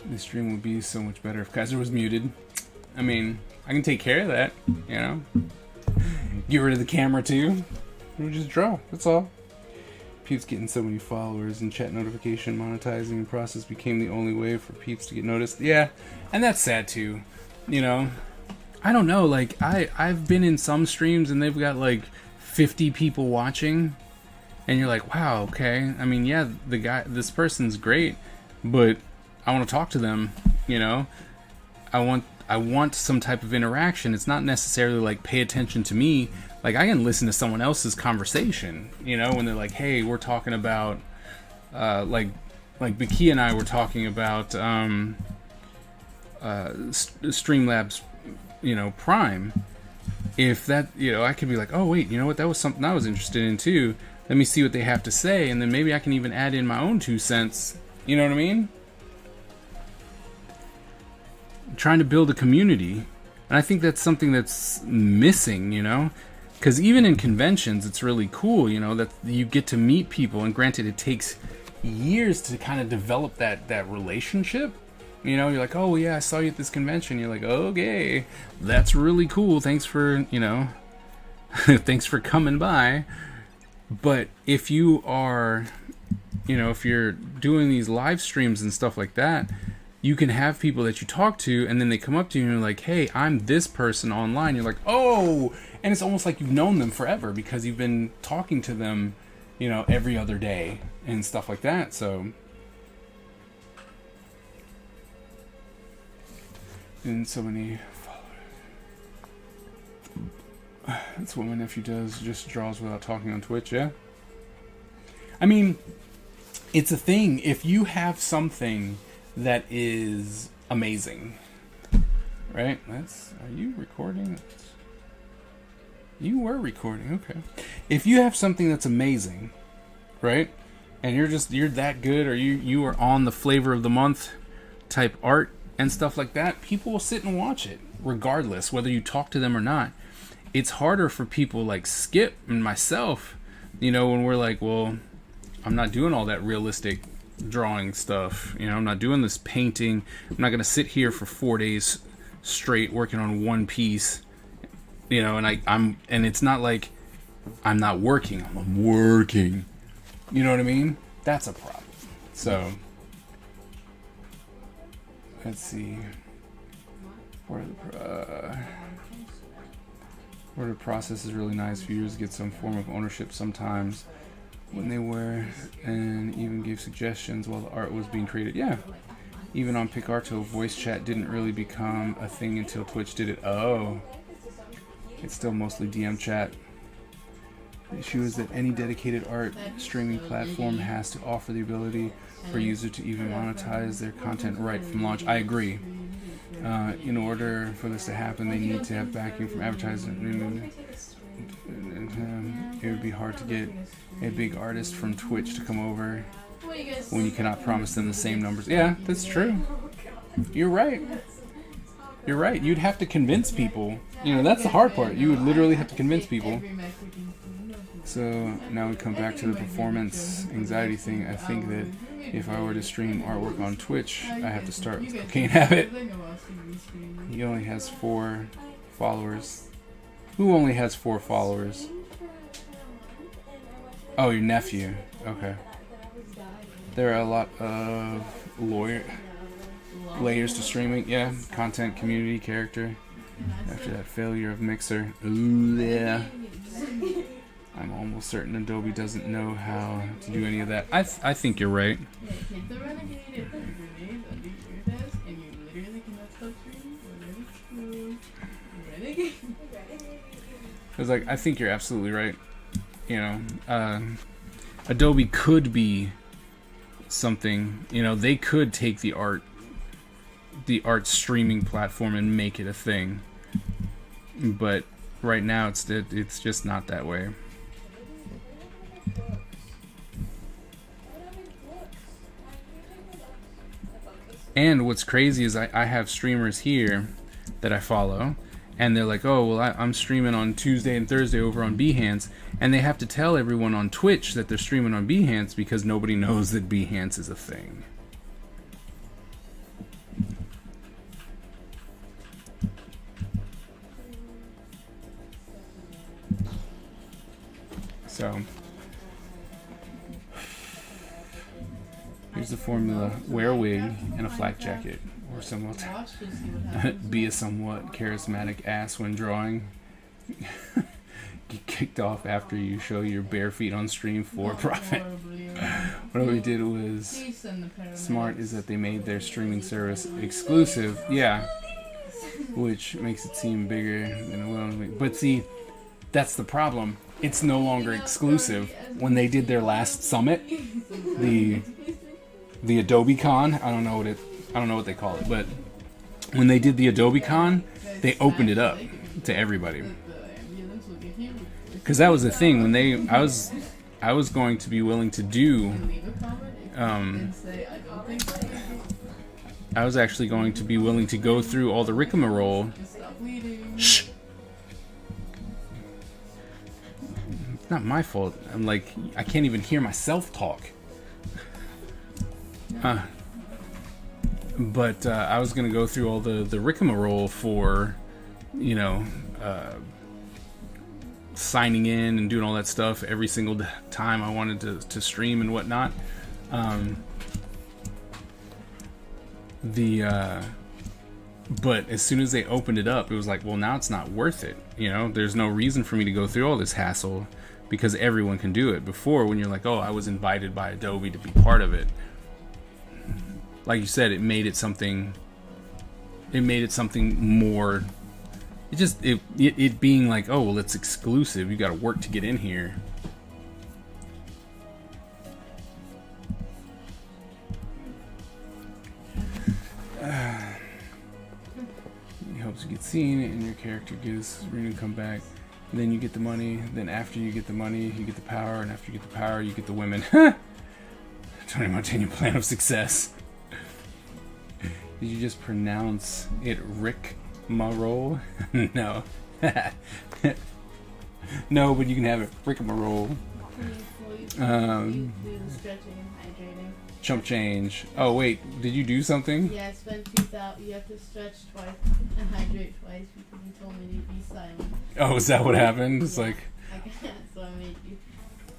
This stream would be so much better if Kaiser was muted. I mean, I can take care of that, you know? Get rid of the camera too. We would just draw. That's all. Peeps getting so many followers and chat notification monetizing process became the only way for peeps to get noticed. Yeah, and that's sad too. You know, I don't know. Like I've been in some streams and they've got like 50 people watching, and you're like, wow, okay. I mean, yeah, this person's great, but I want to talk to them. You know, I want some type of interaction. It's not necessarily like pay attention to me. Like I can listen to someone else's conversation, you know, when they're like, hey, we're talking about like Baki and I were talking about Streamlabs, you know, Prime. If that, you know, I could be like, oh wait, you know what, that was something I was interested in too. Let me see what they have to say, and then maybe I can even add in my own 2 cents. You know what I mean? Trying to build a community. And I think that's something that's missing, you know? Because even in conventions, it's really cool, you know, that you get to meet people. And granted, it takes years to kind of develop that relationship. You know, you're like, oh, yeah, I saw you at this convention. You're like, okay, that's really cool. Thanks for, you know, thanks for coming by. But if you are, you know, if you're doing these live streams and stuff like that, you can have people that you talk to, and then they come up to you and you're like, hey, I'm this person online. You're like, oh, and it's almost like you've known them forever because you've been talking to them, you know, every other day and stuff like that. So, and so many followers. That's what my nephew does, just draws without talking on Twitch, yeah? I mean, it's a thing. If you have something that is amazing, right? Are you recording? You were recording, okay. If you have something that's amazing, right? And you're that good, or you are on the flavor of the month type art and stuff like that, people will sit and watch it, regardless, whether you talk to them or not. It's harder for people like Skip and myself, you know, when we're like, well, I'm not doing all that realistic drawing stuff, you know, I'm not doing this painting, I'm not gonna sit here for 4 days straight working on one piece, you know, and and it's not like I'm not working, I'm working, you know what I mean? That's a problem. So let's see, where the process is really nice. Viewers get some form of ownership sometimes when they were, and even gave suggestions while the art was being created. Yeah, even on Picarto, voice chat didn't really become a thing until Twitch did it. Oh, it's still mostly DM chat. The issue is that any dedicated art streaming platform has to offer the ability for users to even monetize their content right from launch. I agree. In order for this to happen, they need to have backing from advertisers. It would be hard to get a big artist from Twitch to come over when you cannot promise them the same numbers. Yeah, that's true. You're right. You're right. You'd have to convince people. You know, that's the hard part. You would literally have to convince people. So now we come back to the performance anxiety thing. I think that if I were to stream artwork on Twitch, I have to start with Cocaine Habit. He only has 4 followers. Who only has 4 followers? Oh, your nephew. Okay. There are a lot of layers to streaming. Yeah, content, community, character. After that failure of Mixer. Ooh, yeah. I'm almost certain Adobe doesn't know how to do any of that. I think you're right. I think you're absolutely right. You know, Adobe could be something. You know, they could take the art streaming platform and make it a thing. But right now, it's just not that way. And what's crazy is I have streamers here that I follow, and they're like, oh, well, I'm streaming on Tuesday and Thursday over on Behance, and they have to tell everyone on Twitch that they're streaming on Behance because nobody knows that Behance is a thing. So here's the formula: wear a wig and a flak jacket, or somewhat. Be a somewhat charismatic ass when drawing. Get kicked off after you show your bare feet on stream for profit. What we did was smart is that they made their streaming service exclusive. Yeah. Which makes it seem bigger than it will. But see, that's the problem. It's no longer exclusive. When they did their last summit, the Adobe Con, I don't know what they call it, but when they did the Adobe Con, they opened it up to everybody. Because that was the thing when I was going to be willing to do I was actually going to be willing to go through all the rigmarole. Shh. It's not my fault. I'm like, I can't even hear myself talk. But I was gonna go through all the rigmarole for, you know, signing in and doing all that stuff every single time I wanted to stream and whatnot. But as soon as they opened it up, it was like, well, now it's not worth it. You know, there's no reason for me to go through all this hassle because everyone can do it. Before, when you're like, oh, I was invited by Adobe to be part of it. Like you said, it made it something more. It being like, oh, well, it's exclusive. You got to work to get in here. It helps you get seen, and your character gets ready to come back. And then you get the money. Then after you get the money, you get the power, and after you get the power, you get the women. Tony Montana plan of success. Did you just pronounce it Rick Marole? No. No, but you can have it Rick Marole. Chump change. Oh wait, did you do something? Yeah, I spent 2,000. You have to stretch twice and hydrate twice because you told me to be silent. Oh, is that what happened? It's like. I can't, so I made you.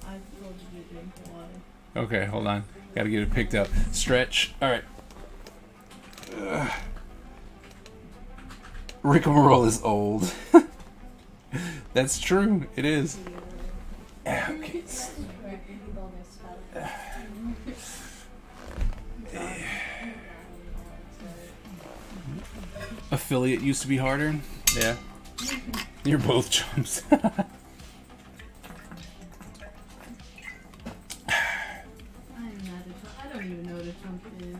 I told you to drink the water. Okay, hold on. Gotta get it picked up. Stretch. All right. Rigmarole is old. That's true. It is. Okay. Affiliate used to be harder. Yeah. You're both chumps. I'm not I don't even know what a chump is.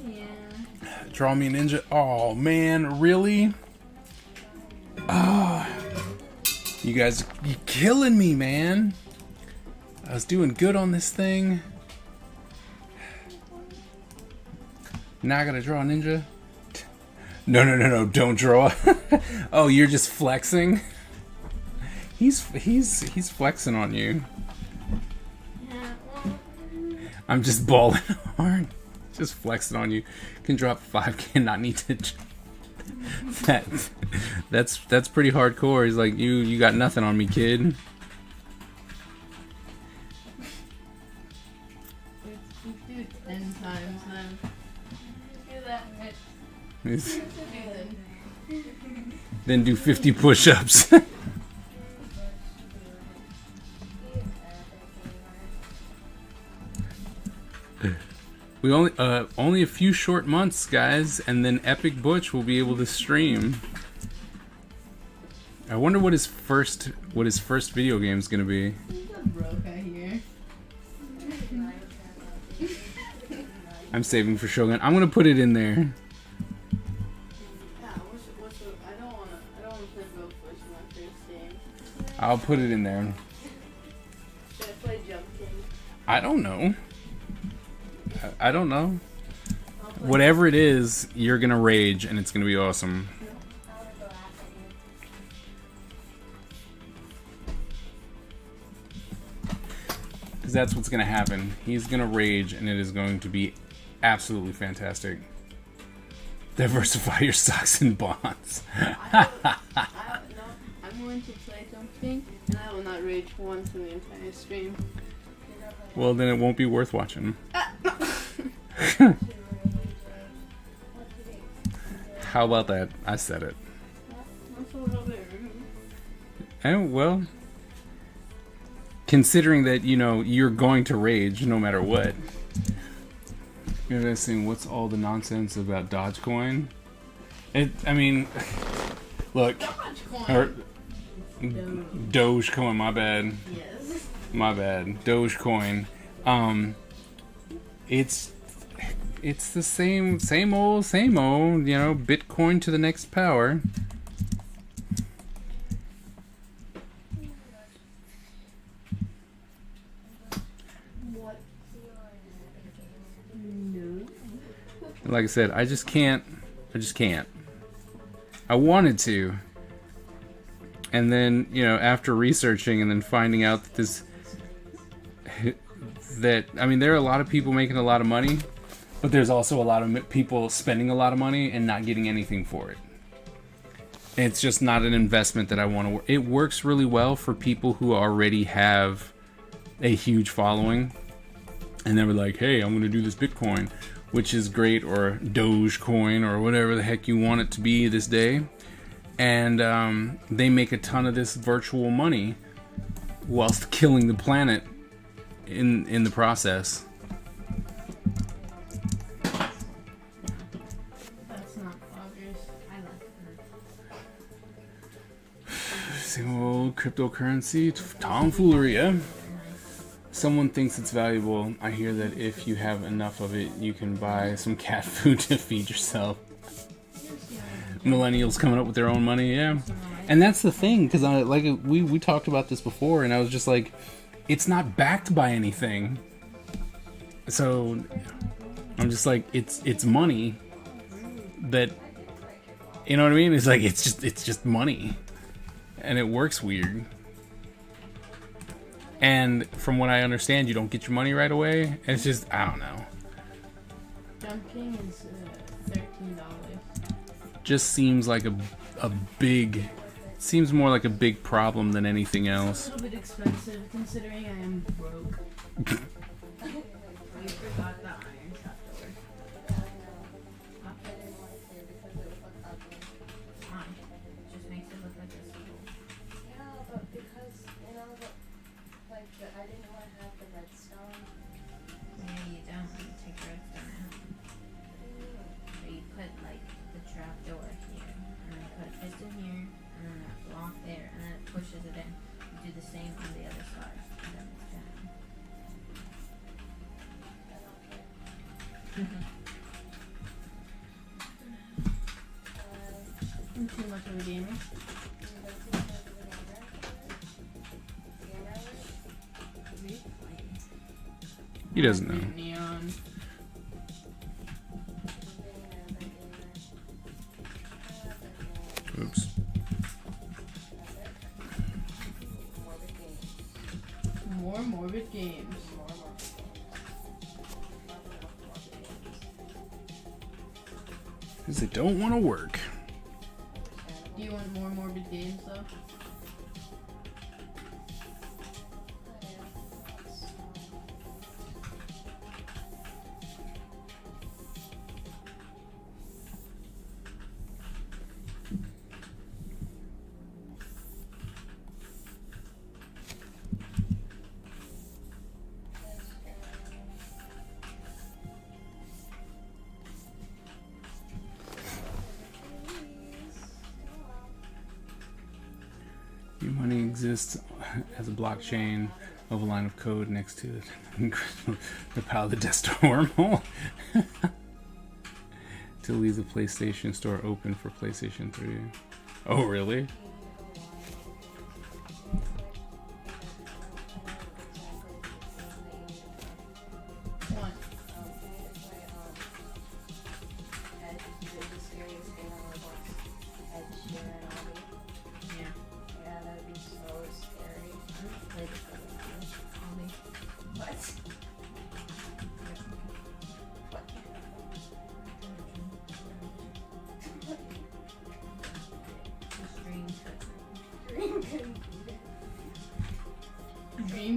Yeah. Draw me a ninja. Oh man, really? Oh, you guys, you killing me, man. I was doing good on this thing. Now I gotta draw a ninja. No, don't draw. Oh, you're just flexing. He's flexing on you. Yeah, well. I'm just balling hard. Just flexing on you. Can drop 5, cannot need to. That's pretty hardcore. He's like, you got nothing on me, kid. Let's do it 10 times then. Do that. Then do 50 push-ups. We only a few short months, guys, and then Epic Butch will be able to stream. I wonder what his first video game is gonna be. I'm saving for Shogun. I'm gonna put it in there. I'll put it in there. Should I play Jump King? I don't know. I don't know. Whatever it is, you're gonna rage and it's gonna be awesome. Because that's what's gonna happen. He's gonna rage and it is going to be absolutely fantastic. Diversify your stocks and bonds. I'm someone to play something, and I will not rage once in the entire stream. Well, then it won't be worth watching. How about that? I said it. That's a little bit rude. And well, considering that you're going to rage no matter what. You're gonna saying what's all the nonsense about Dogecoin? I mean, look, or Dogecoin. My bad. Yes. My bad. Dogecoin. It's the same old. Bitcoin to the next power. What? Like I said, I just can't. I wanted to. And then, after researching and then finding out that there are a lot of people making a lot of money, but there's also a lot of people spending a lot of money and not getting anything for it. It's just not an investment that I want to work. It works really well for people who already have a huge following. And they were like, hey, I'm going to do this Bitcoin, which is great, or Dogecoin, or whatever the heck you want it to be this day. And they make a ton of this virtual money whilst killing the planet in the process. That's not obvious. I like that. Same old cryptocurrency tomfoolery, yeah? Someone thinks it's valuable. I hear that if you have enough of it, you can buy some cat food to feed yourself. Millennials coming up with their own money, yeah. And that's the thing, because we talked about this before, and I was just like, it's not backed by anything. So I'm just like, it's money that, you know what I mean? It's like it's just money, and it works weird. And from what I understand, you don't get your money right away. It's just, I don't know. Jumping is $13. Just seems like a big, seems more like a big problem than anything else. A little bit expensive considering I am broke. We forgot the iron trapdoor. Just makes it look like this. Yeah, but because, I didn't want to have the redstone. Yeah, you don't. You take redstone out. So you put the trapdoor here, and then put a piston here, and then a block there, and then it pushes it in. You do the same on the other side, and then it's down. I'm too much of a gamer. He doesn't know. Neon. Oops. More morbid games. Because they don't want to work. Do you want more morbid games though? Your money exists as a blockchain of a line of code next to it. The power of the desktop wormhole. To leave the PlayStation Store open for PlayStation 3. Oh, really? What? Yeah. Yeah, that would be so scary. What? The stream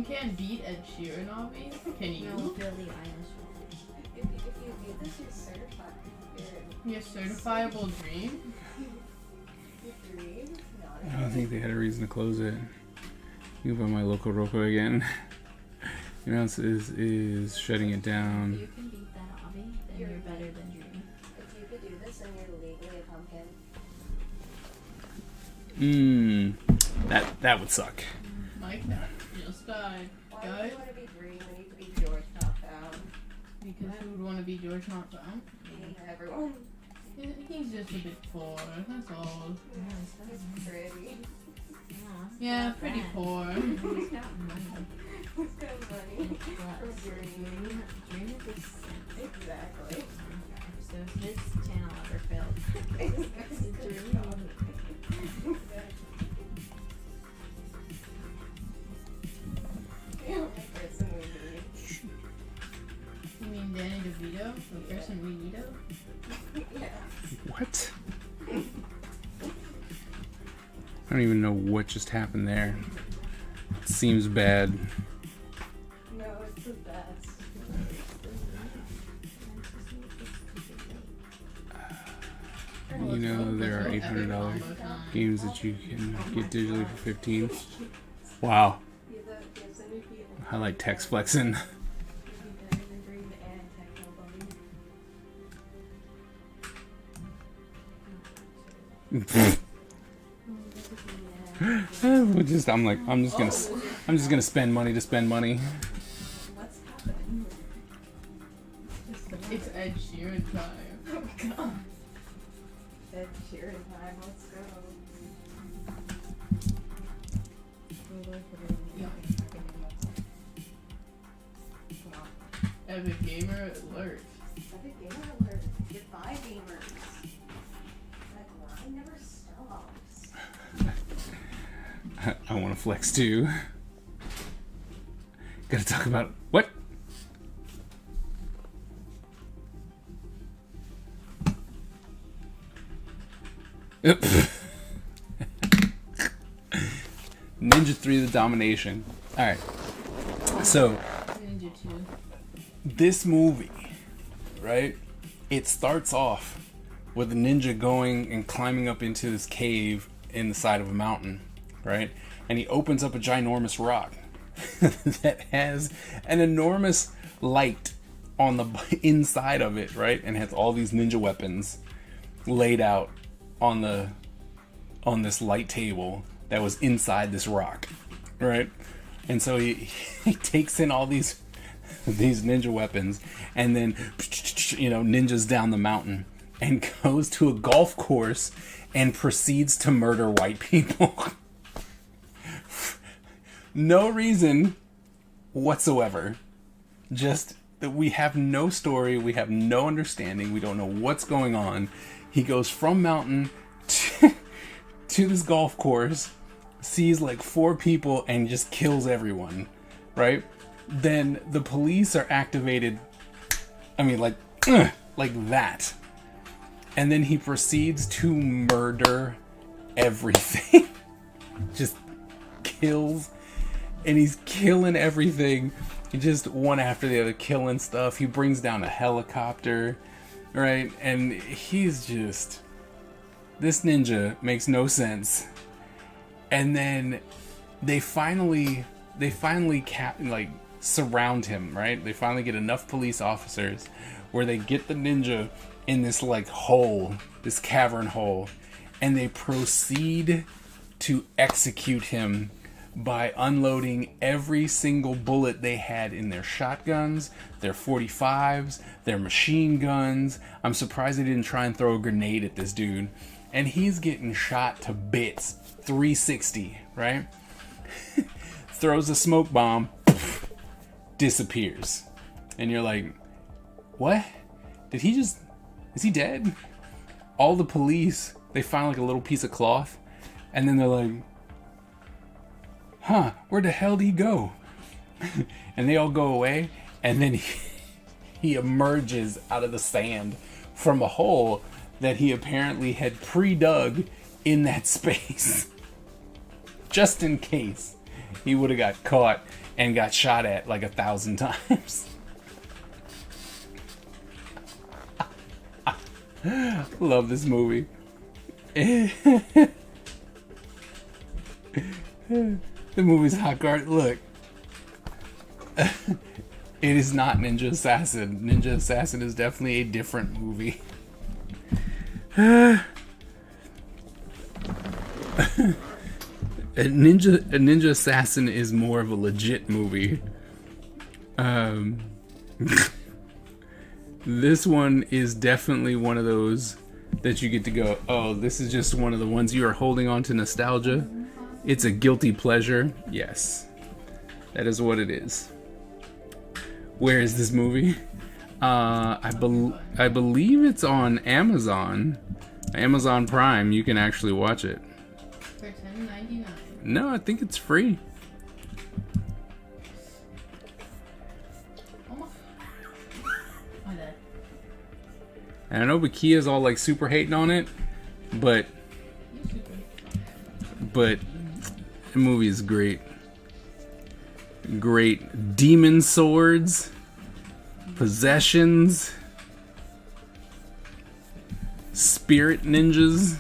can't beat Ed Sheeran, Avi. Can you? No, Billie Eilish. If you beat this, you're certified. Your certifiable dream? Your dream? I don't think they had a reason to close it. You buy my Loco Roco again. Announce is shutting it If down. you can beat that, Avi, then you're better than Dreamy. If you could do this, then you're legally a pumpkin. That would suck. Mike, no. Just died. Why Guys? would you want to be green when you could be George not found? Because who would want to be George not found? Me, everyone. He's just a bit poor, that's all. It's pretty. Yeah, pretty poor. He's got money. Who's got money? Plus, Dreamy. Dream is a simp. Exactly. So if his channel ever failed, Person we need. You mean Danny DeVito? The person we need? Yeah. What? I don't even know what just happened there. It seems bad. No, it's the best. You know there are $800 games that you can get digitally for $15. Wow. You're the gifts and you feel. I like text flexing. You'd be better than green and techno I'm just gonna spend money to spend money. What's happening? It's Ed Sheeran time. Oh god. Ed Sheeran time, let's go. Epic Gamer alert. Epic Gamer alert. Goodbye, gamers. That grind never stops. I want to flex too. Gotta talk about what? Yep. Ninja 3 the Domination. Alright. So, Ninja 2. this movie, right? It starts off with a ninja going and climbing up into this cave in the side of a mountain, right? And he opens up a ginormous rock that has an enormous light on the inside of it, right? And has all these ninja weapons laid out on this light table that was inside this rock, right? And so he takes in all these ninja weapons and then ninjas down the mountain and goes to a golf course and proceeds to murder white people. No reason whatsoever. Just that we have no story, we have no understanding, we don't know what's going on. He goes from mountain to this golf course, sees like 4 people and just kills everyone, right? Then the police are activated, like that. And then he proceeds to murder everything. Just kills, and he's killing everything. Just one after the other, killing stuff. He brings down a helicopter, right? And he's just... This ninja makes no sense. And then they finally surround him, right? They finally get enough police officers where they get the ninja in this hole, this cavern hole, and they proceed to execute him by unloading every single bullet they had in their shotguns, their 45s, their machine guns. I'm surprised they didn't try and throw a grenade at this dude. And he's getting shot to bits. 360, right? Throws a smoke bomb, disappears. And you're like, what? Is he dead? All the police, they find a little piece of cloth, and then they're like, huh, where the hell did he go? And they all go away, and then he emerges out of the sand from a hole that he apparently had pre-dug in that space. Just in case. he would have got caught and got shot at like 1,000 times. Love this movie. The movie's hot guard. Look. It is not Ninja Assassin. Ninja Assassin is definitely a different movie. A Ninja Assassin is more of a legit movie. This one is definitely one of those that you get to go, oh, this is just one of the ones you are holding on to nostalgia. It's a guilty pleasure. Yes. That is what it is. Where is this movie? I believe it's on Amazon. Amazon Prime. You can actually watch it. For $10.99. No, I think it's free. My dad. And I know Bakia's all like super hating on it, but the movie is great. Great demon swords, possessions, spirit ninjas.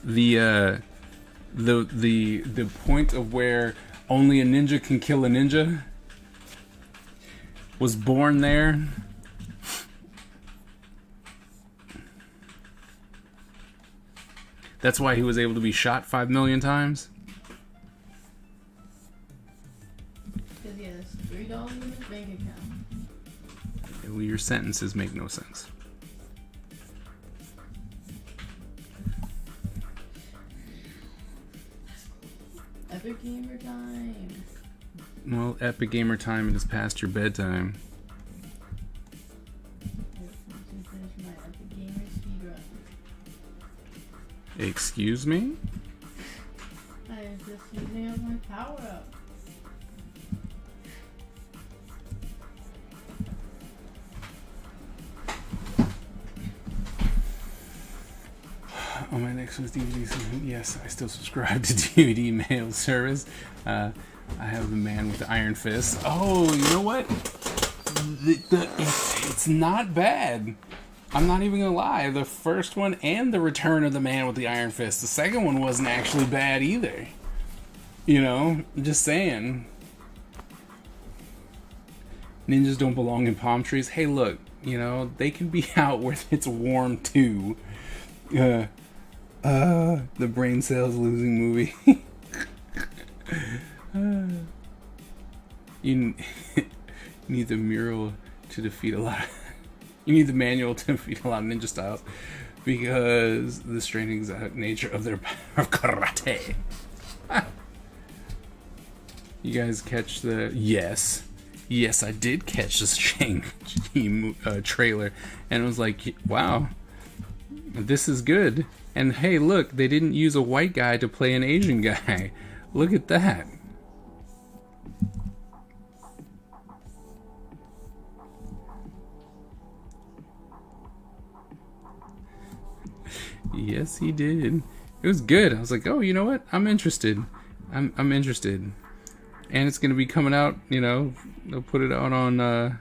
The point of where only a ninja can kill a ninja was born there. That's why he was able to be shot 5 million times. Because he has $3 in his bank account. Well, your sentences make no sense. Epic Gamer time. Well, Epic Gamer time, it is past your bedtime. To finish my Epic Gamer speedrun. Excuse me? I was just using up my power up. On my next one's DVD. Yes, I still subscribe to DVD mail service. I have the man with the iron fist. Oh, you know what? It's not bad. I'm not even gonna lie. The first one and the Return of the Man with the Iron Fist. The second one wasn't actually bad either. You know, just saying. Ninjas don't belong in palm trees. Hey, look, you know, they can be out where it's warm too. The brain cells losing movie. You need the mural to defeat a lot. You need the manual to defeat a lot of ninja styles because the strange exotic nature of their power of karate. You guys catch the... Yes, I did catch the Shang-Chi trailer, and it was like, wow, this is good. And hey, look, they didn't use a white guy to play an Asian guy. Look at that. Yes, he did. It was good. I was like, oh, you know what? I'm interested. I'm interested. And it's gonna be coming out. You know, they'll put it out on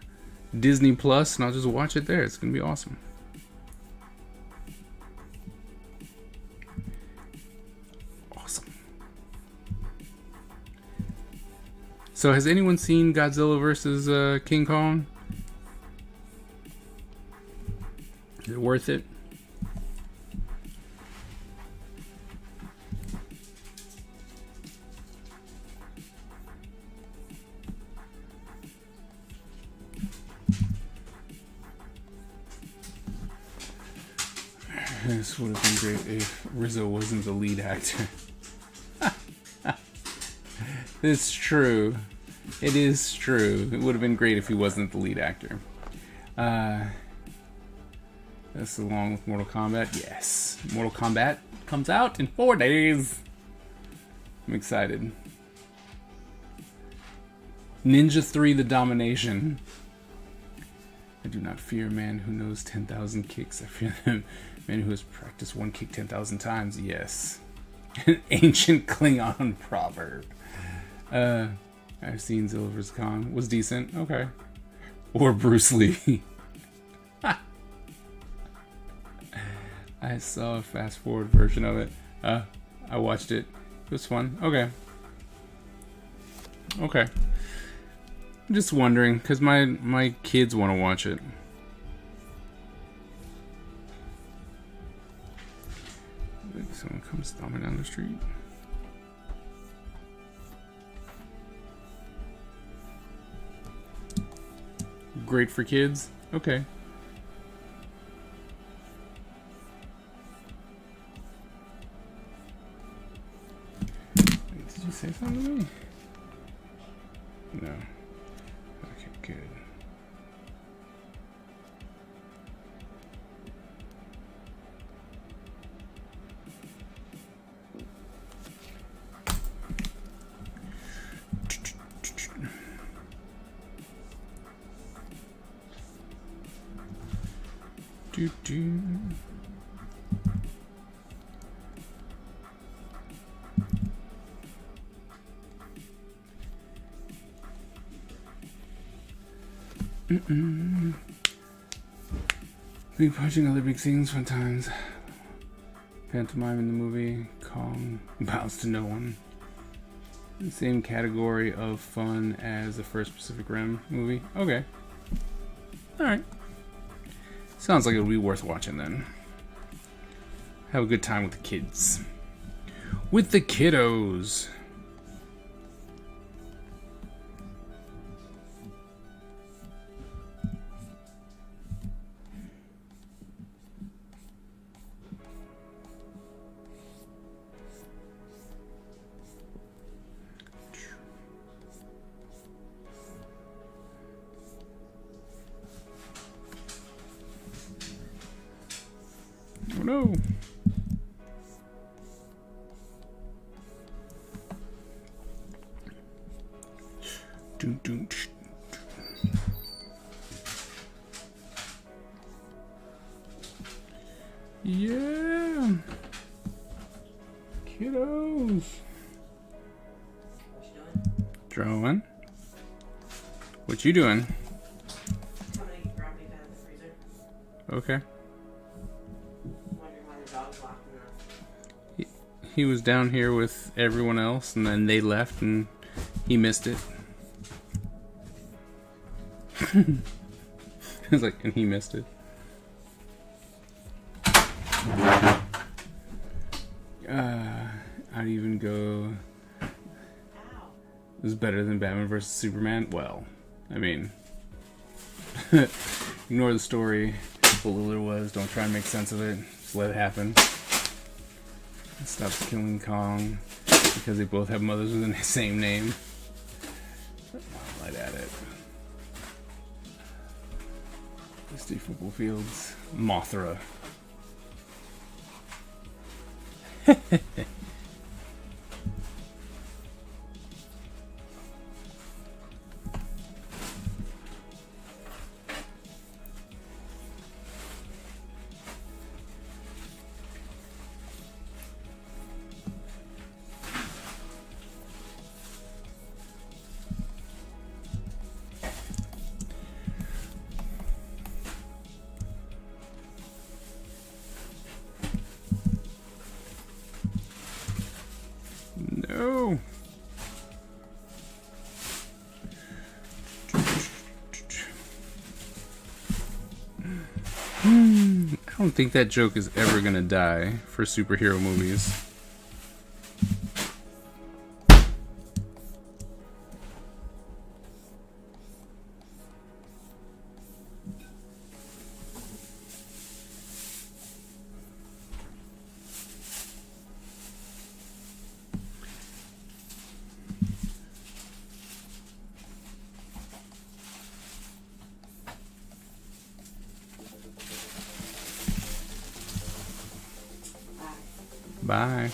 Disney Plus, and I'll just watch it there. It's gonna be awesome. Awesome. So, has anyone seen Godzilla versus King Kong? Is it worth it? This would have been great if Rizzo wasn't the lead actor. It's true. It is true. It would have been great if he wasn't the lead actor. That's along with Mortal Kombat. Yes. Mortal Kombat comes out in 4 days. I'm excited. Ninja 3 The Domination. I do not fear a man who knows 10,000 kicks. I fear the Man who has practiced one kick 10,000 times. Yes. An ancient Klingon proverb. I've seen Zilver's Kong. Was decent. Okay. Or Bruce Lee. I saw a fast forward version of it. I watched it. It was fun. Okay. Okay. I'm just wondering, because my kids want to watch it. Someone comes stomping down the street. Great for kids? Okay. Wait, did you say something to me? No. Okay, good. Do. Big punching other big scenes fun times. Pantomime in the movie. Kong bows to no one. The same category of fun as the first Pacific Rim movie. Okay. Alright. Sounds like it'll be worth watching then. Have a good time with the kids. With the kiddos. Oh no. Yeah. Kiddos. What you doing? Drawing. What you doing? I'm gonna grab me out of the freezer. Okay. Wondering why the dog's locked in the... He was down here with everyone else, and then they left, and he missed it. I was like, and he missed it. I'd even go. Ow. This is better than Batman vs Superman. Well, I mean, ignore the story. What little it was. Don't try and make sense of it. Just let it happen. Stop killing Kong because they both have mothers with the same name. Light at it. Misty football fields. Mothra. No. I don't think that joke is ever gonna die for superhero movies. Bye.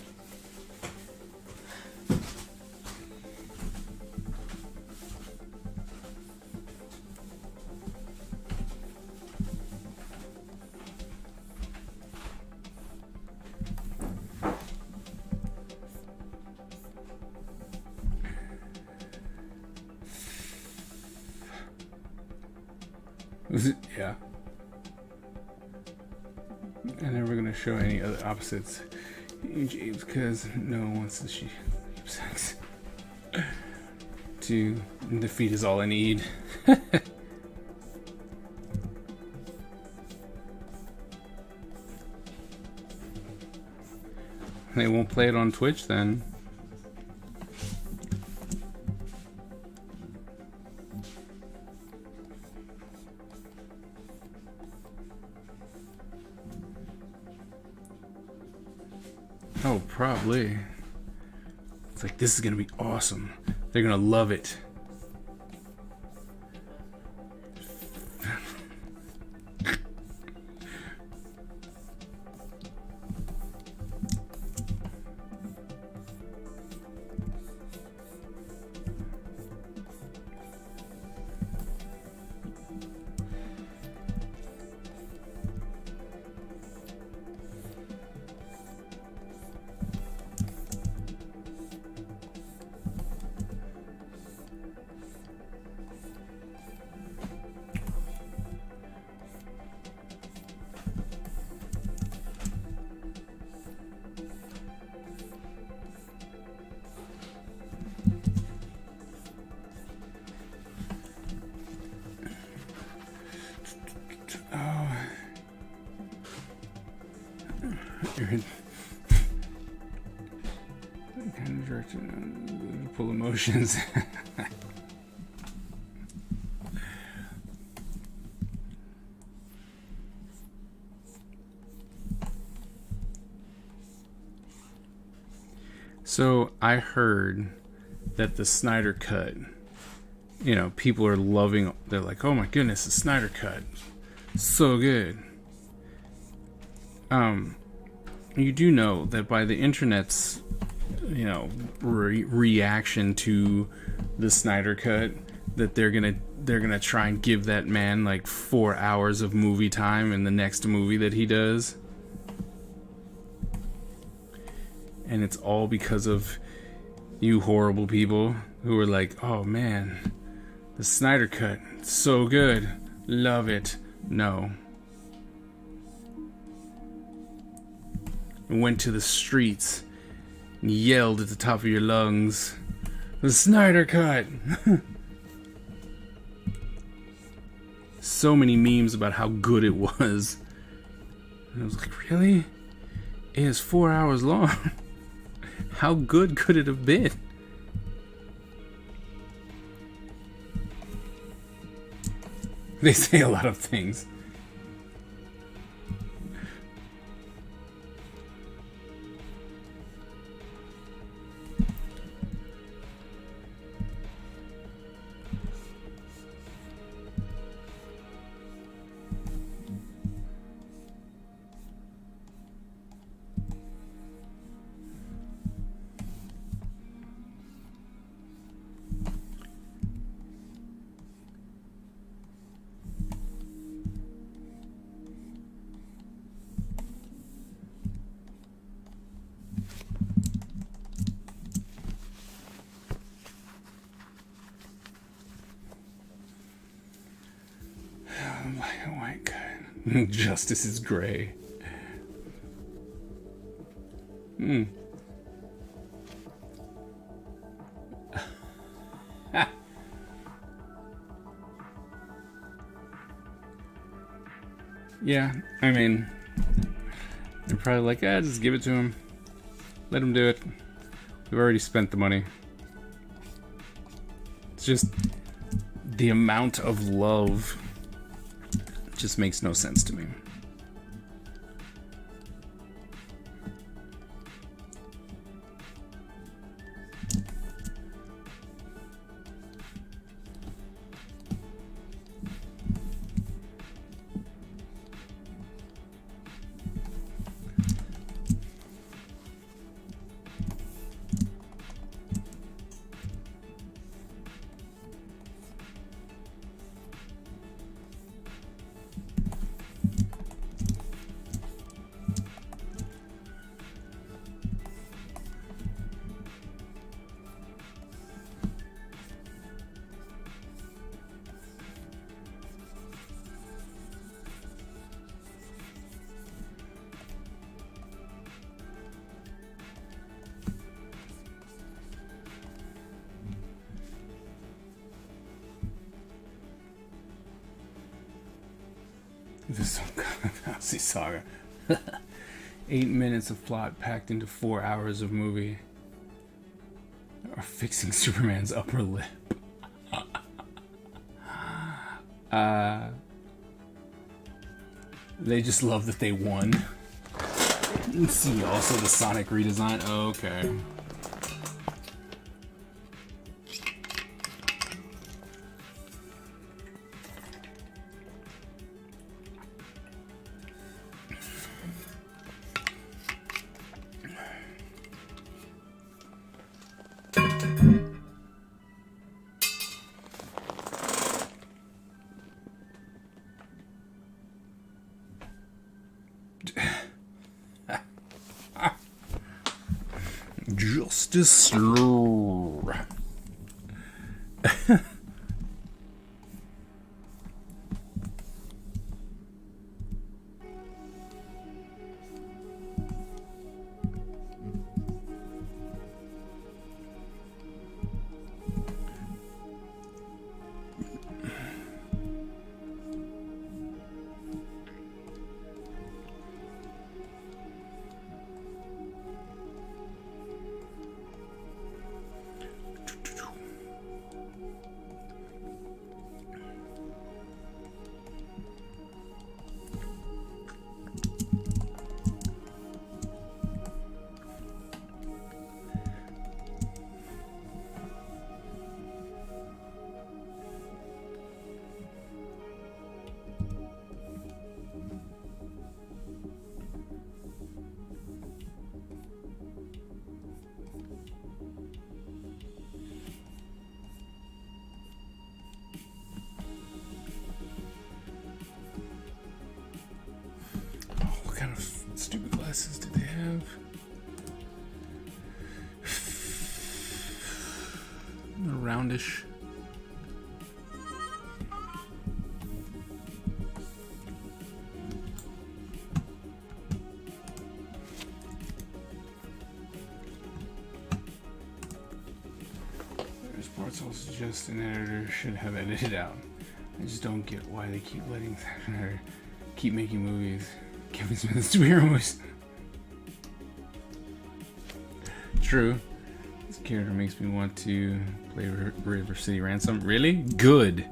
Yeah. I'm never gonna show any other opposites in James because no one wants to see sex. 2. Defeat is all I need. They won't play it on Twitch then. Oh, probably. It's like, this is gonna be awesome. They're gonna love it. Kind of direction, pull emotions. So I heard that the Snyder Cut, you know, people are loving. They're like, "Oh my goodness, the Snyder Cut, so good." You do know that by the internet's, you know, reaction to the Snyder Cut, that they're gonna try and give that man like 4 hours of movie time in the next movie that he does, and it's all because of you horrible people who are like, "Oh man, the Snyder Cut, so good, love it." No. Went to the streets and yelled at the top of your lungs, "The Snyder Cut!" So many memes about how good it was. And I was like, really? It is 4 hours long. How good could it have been? They say a lot of things. Black and white cut. Justice is gray. Yeah, I mean, they're probably like, just give it to him. Let him do it. We've already spent the money. It's just the amount of love just makes no sense to me. this Nazi saga. 8 minutes of plot packed into 4 hours of movie. Or fixing Superman's upper lip. They just love that they won. Let's see, also the Sonic redesign. Oh, okay. Justice Slow. What kind of stupid glasses did they have? Roundish. There's parts I'll suggest an editor should have edited out. I just don't get why they keep letting that editor keep making movies. Kevin Smith's superhero movies. True. This character makes me want to play River City Ransom. Really? Good.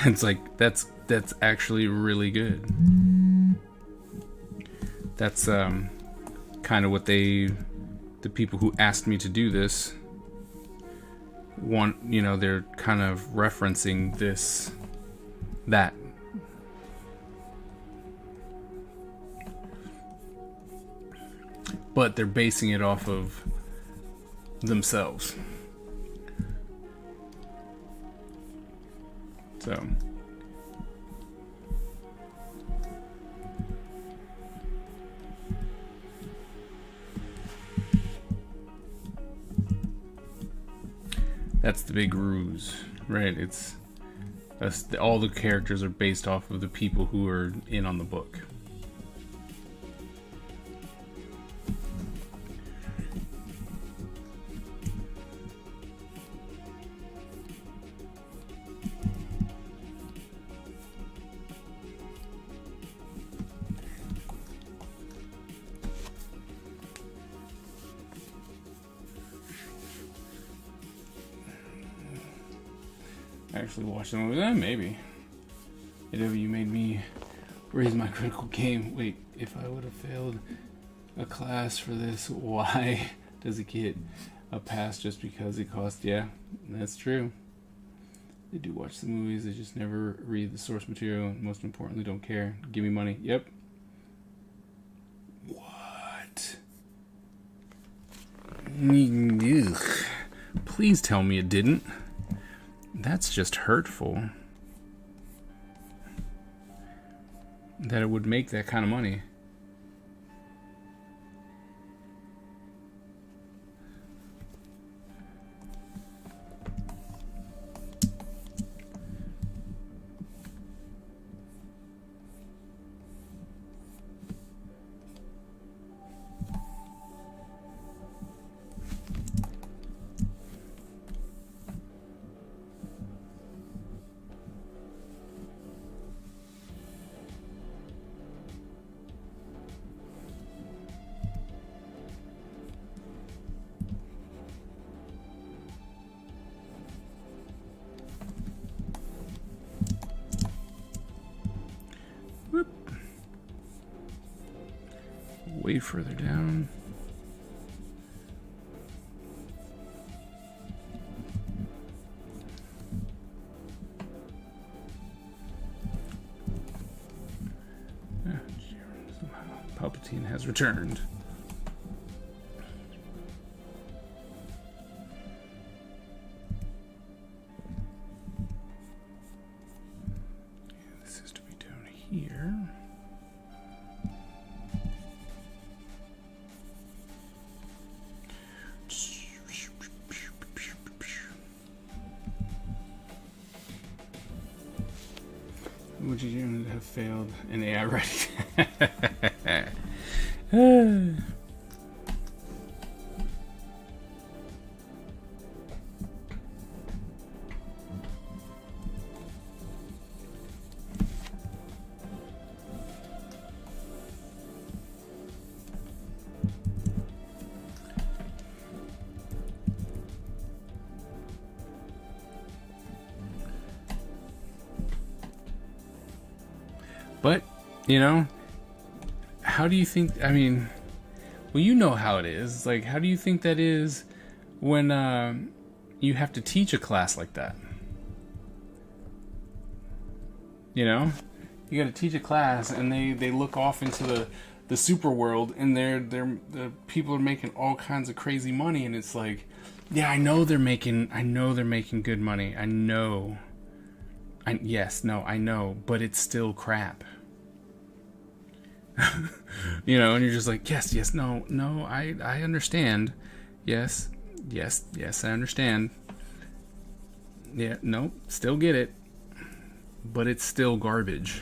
It's like that's actually really good. That's kind of what the people who asked me to do this want, you know, they're kind of referencing that. But they're basing it off of themselves. So that's the big ruse, right? All the characters are based off of the people who are in on the book. Actually watch the movie? Maybe. You made me raise my critical game. Wait, if I would have failed a class for this, why does it get a pass just because it costs? Yeah, that's true. They do watch the movies, they just never read the source material, and most importantly, don't care. Give me money. Yep. What? Ugh. Please tell me it didn't. That's just hurtful. That it would make that kind of money. way further down. Palpatine has returned. This is to be down here. Would you have failed an AI writing? But, you know, how do you think, I mean, well, you know how it is. Like, how do you think that is when you have to teach a class like that? You know? You got to teach a class and they look off into the super world and the people are making all kinds of crazy money, and it's like, yeah, I know they're making good money. I know, but it's still crap. You know, and you're just like, yes, no, I understand. Yes, I understand. Yeah, no, still get it. But it's still garbage.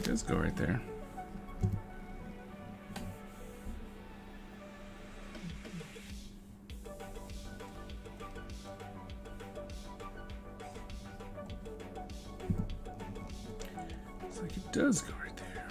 Let's go right there. Looks like it does go right there.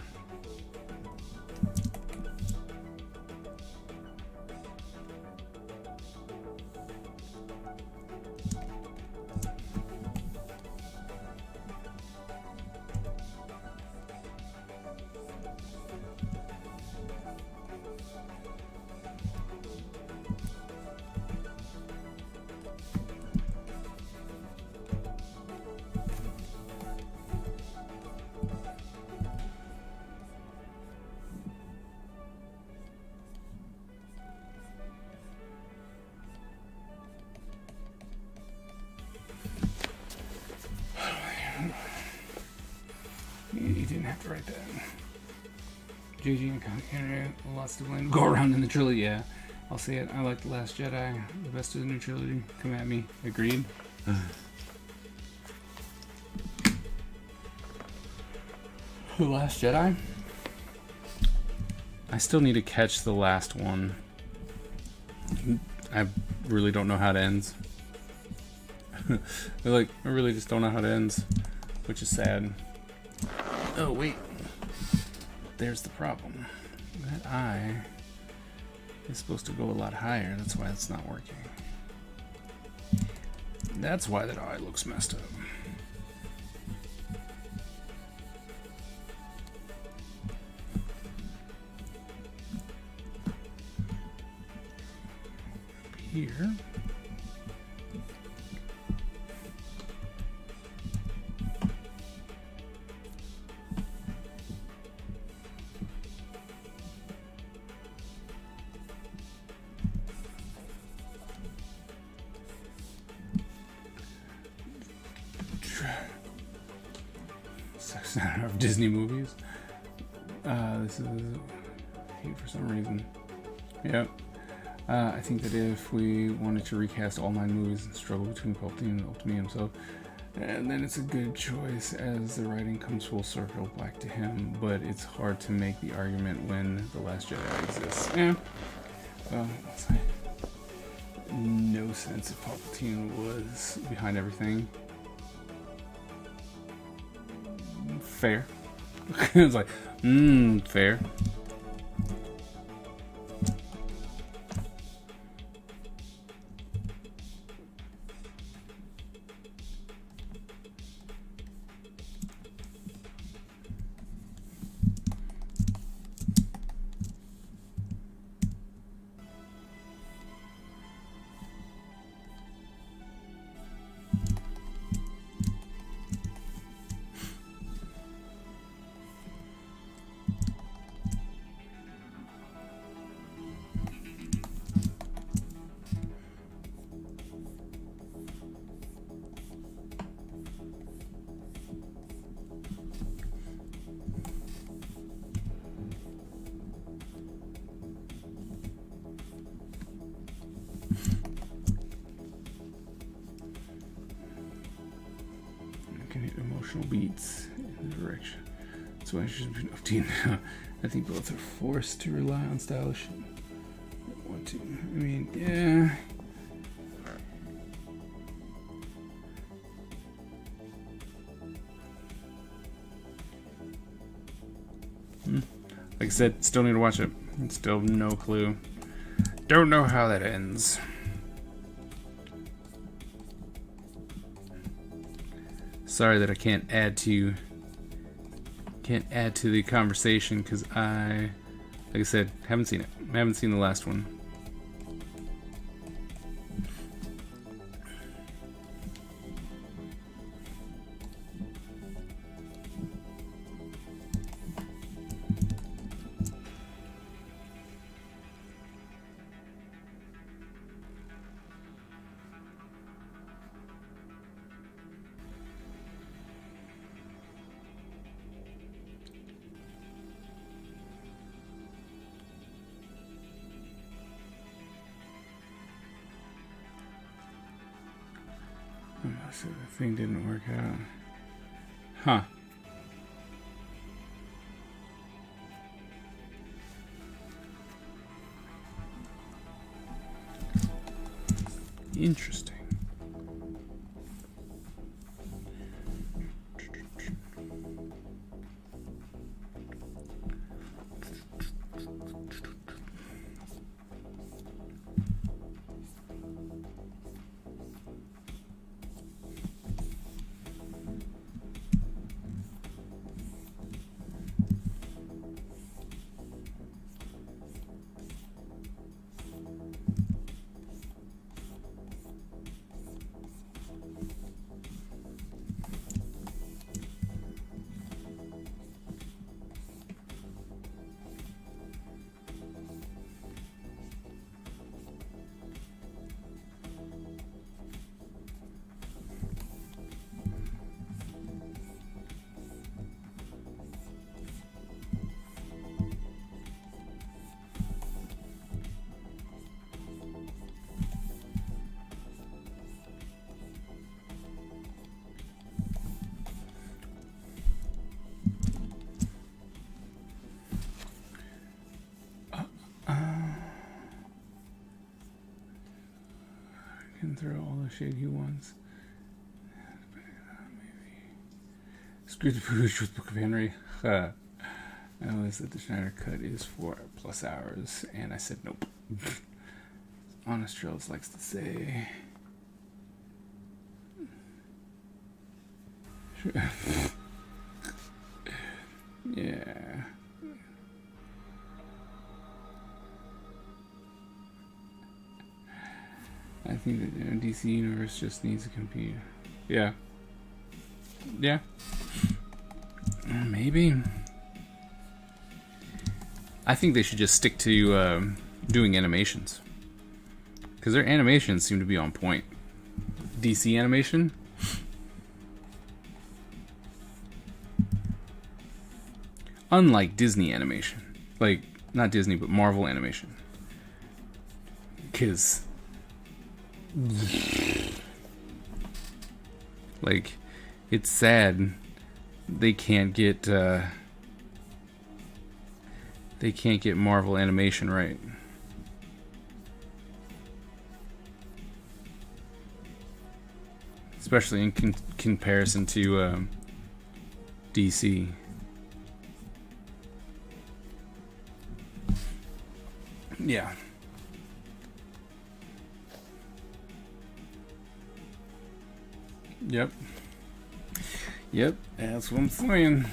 You didn't have to write that. JG and Henry, lots to blame. Go around in the trilogy, yeah. I'll say it. I like The Last Jedi, the best of the new trilogy. Come at me. Agreed. The Last Jedi? I still need to catch the last one. I really don't know how it ends. I really just don't know how it ends, which is sad. Oh, wait. There's the problem. That eye is supposed to go a lot higher. That's why it's not working. That's why that eye looks messed up. Up here. Of Disney movies. This is hate for some reason. Yep. I think that if we wanted to recast all 9 movies and struggle between Palpatine and Ultimately himself, and then it's a good choice as the writing comes full circle back to him, but it's hard to make the argument when The Last Jedi exists. Yeah. Well, no sense if Palpatine was behind everything. Fair. It's like, fair. Emotional beats in the direction. So I should be Palpatine now. I think both are forced to rely on stylish. Want to? I mean, yeah. Like I said, still need to watch it. Still no clue. Don't know how that ends. Sorry that I can't add to the conversation because like I said, haven't seen it. I haven't seen the last one. So the thing didn't work out. Huh. Interesting. Throw all the shade he wants. Maybe. Screw the pooch with Book of Henry. I always said the Schneider cut is 4+ hours, and I said nope. Honest Trails likes to say. Yeah. I think that the DC Universe just needs to compete. Yeah. Yeah. Maybe. I think they should just stick to doing animations. Because their animations seem to be on point. DC animation? Unlike Disney animation. Like, not Disney, but Marvel animation. Because... like, it's sad they can't get Marvel animation right. especially in comparison to DC. Yeah. Yep. Yep, that's what I'm saying.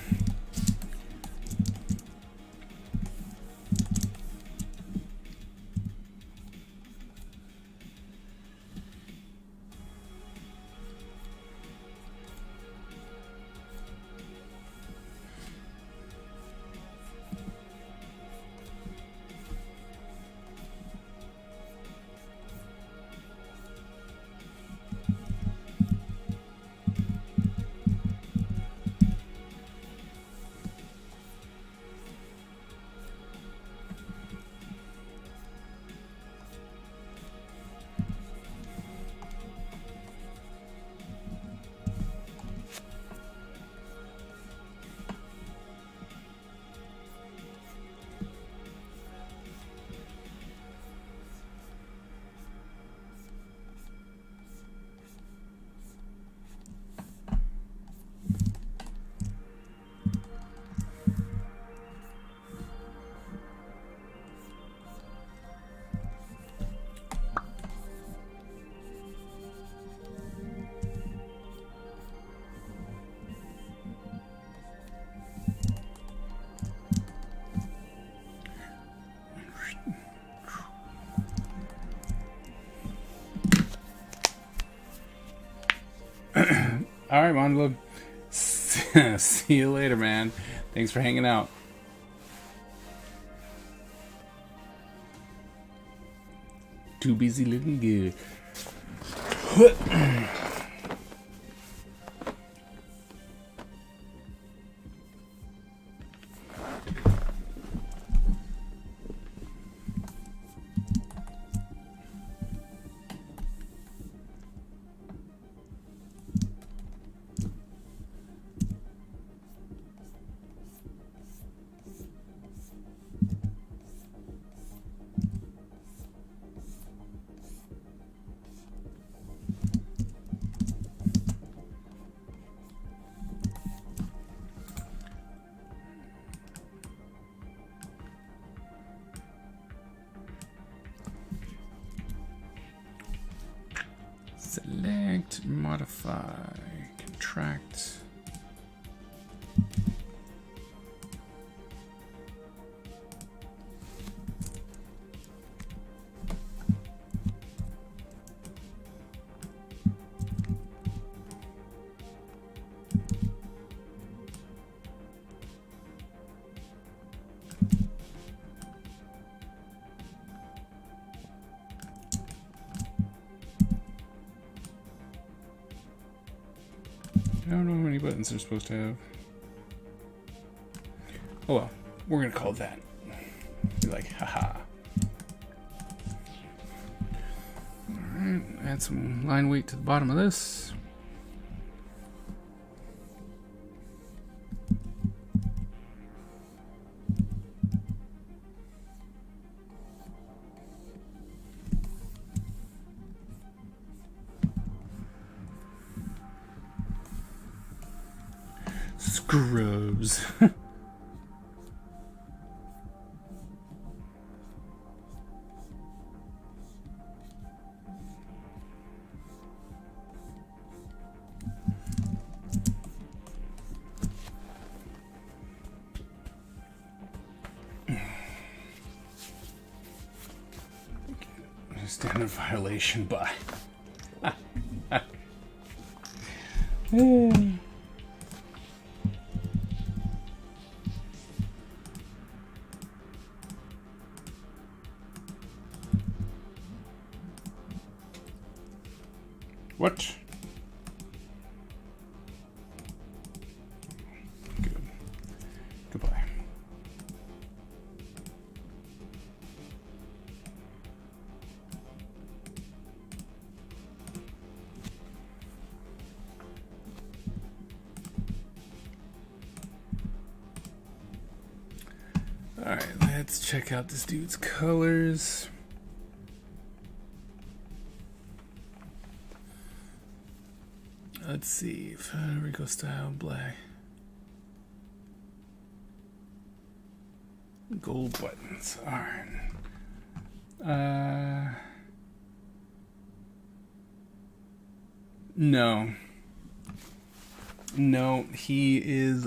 All right, Monlo. See you later, man. Thanks for hanging out. Too busy looking good. Select, modify, contract. I don't know how many buttons they're supposed to have. Oh well, we're gonna call it that. Be like, haha. Alright, add some line weight to the bottom of this. Scrubs. Standard violation by. What? Good. Goodbye. Alright, let's check out this dude's colors. Let's see. Rico style black. Gold buttons. Alright. No. No, he is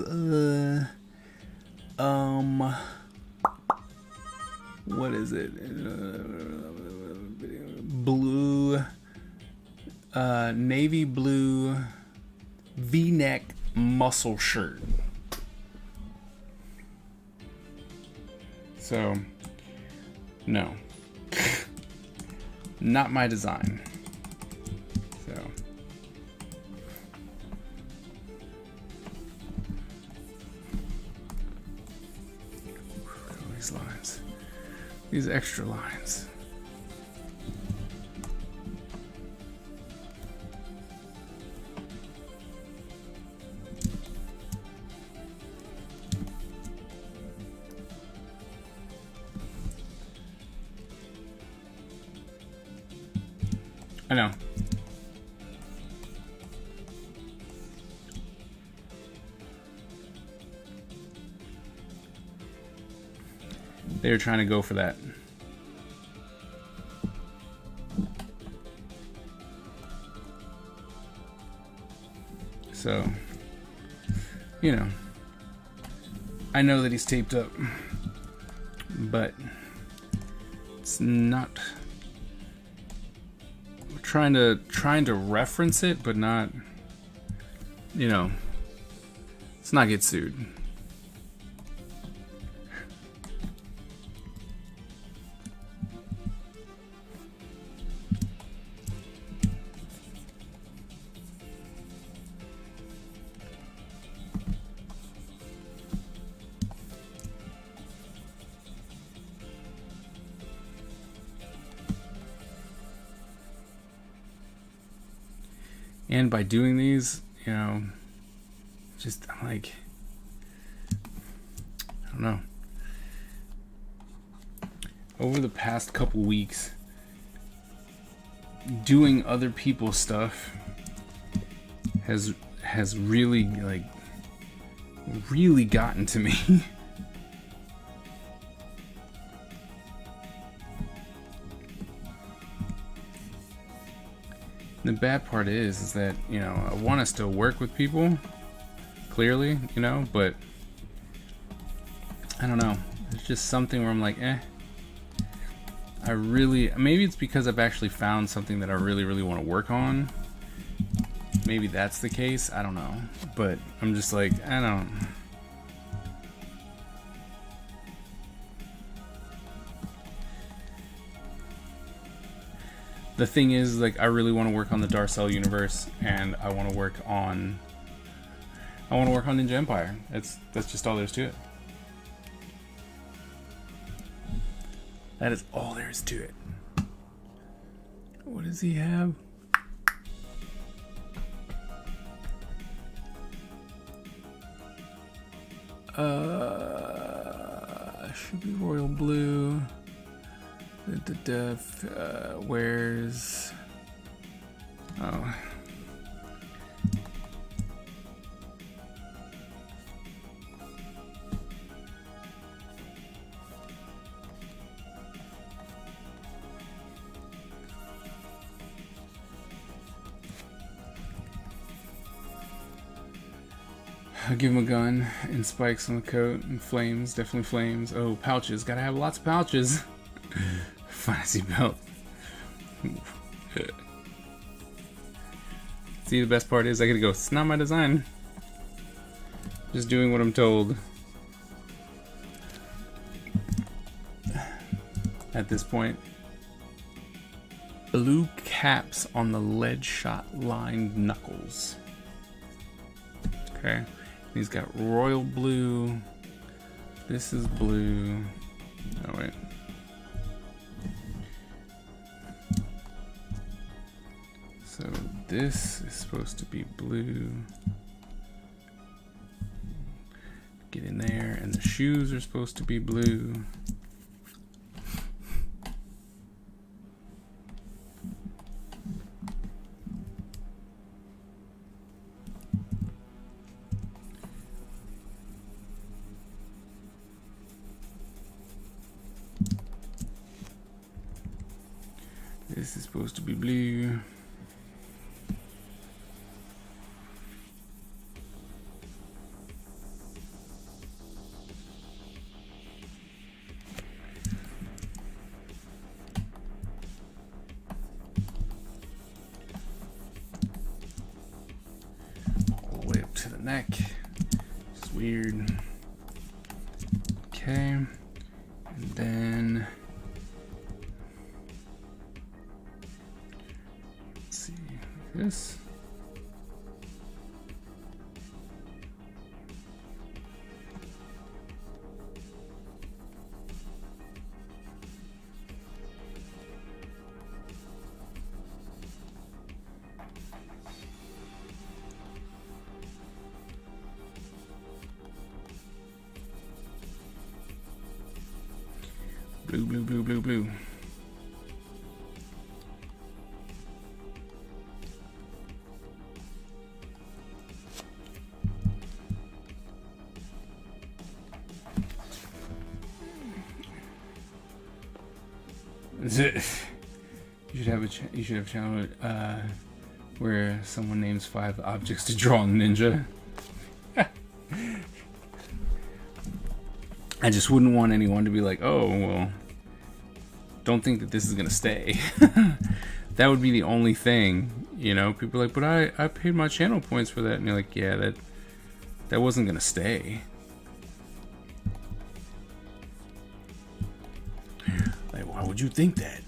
what is it? Blue navy blue V-neck muscle shirt. So, no. Not my design. So. All these lines. These extra lines. I know. They were trying to go for that. So, you know, I know that he's taped up, but it's not. Trying to reference it, but not, you know, let's not get sued. And by doing these, you know, just I'm like, I don't know. Over the past couple weeks, doing other people's stuff has really really gotten to me. The bad part is that, you know, I want to still work with people, clearly, you know, but I don't know. It's just something where I'm like, maybe it's because I've actually found something that I really want to work on. Maybe that's the case. I don't know. But I'm just like, I don't. The thing is, like, I really want to work on the Darcel universe, and I want to work on Ninja Empire. That's just all there is to it. That is all there is to it. What does he have? Should be royal blue. Where's... Oh. I'll give him a gun and spikes on the coat and flames, definitely flames. Oh, pouches, gotta have lots of pouches. Fantasy belt. See, the best part is I gotta go, it's not my design. Just doing what I'm told. At this point. Blue caps on the lead shot lined knuckles. Okay. He's got royal blue. This is blue. Oh, wait. So this is supposed to be blue. Get in there, and the shoes are supposed to be blue. This is supposed to be blue. All the way up to the neck. It's weird. Okay. And then let's see, like this. Blue, blue, blue, blue, blue. Is it? You should have a channel where someone names 5 objects to draw in Ninja. I just wouldn't want anyone to be like, oh, well, don't think that this is going to stay. That would be the only thing, you know? People are like, but I paid my channel points for that. And you're like, yeah, that wasn't going to stay. Like, why would you think that?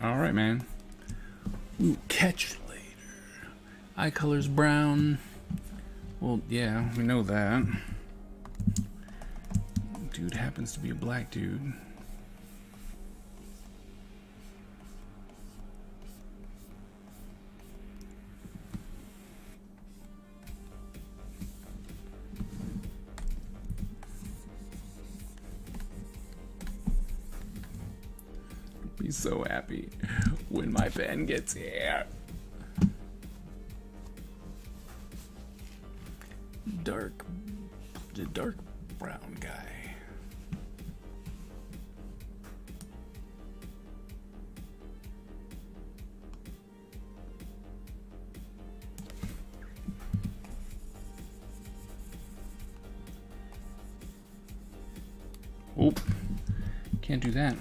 All right, man. Ooh, catch later. Eye color's brown. Well, yeah, we know that. Dude happens to be a black dude. Be so happy when my pen gets here. The dark brown guy. Oop, can't do that.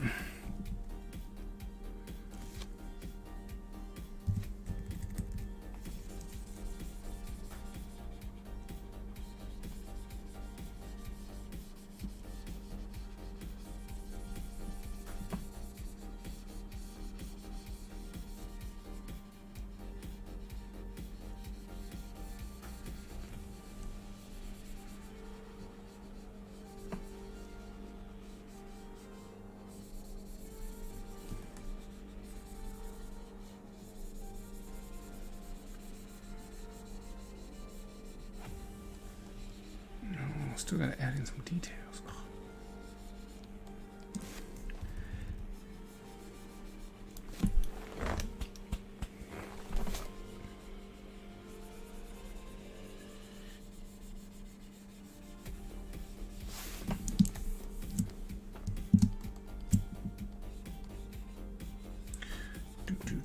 Still gotta add in some details.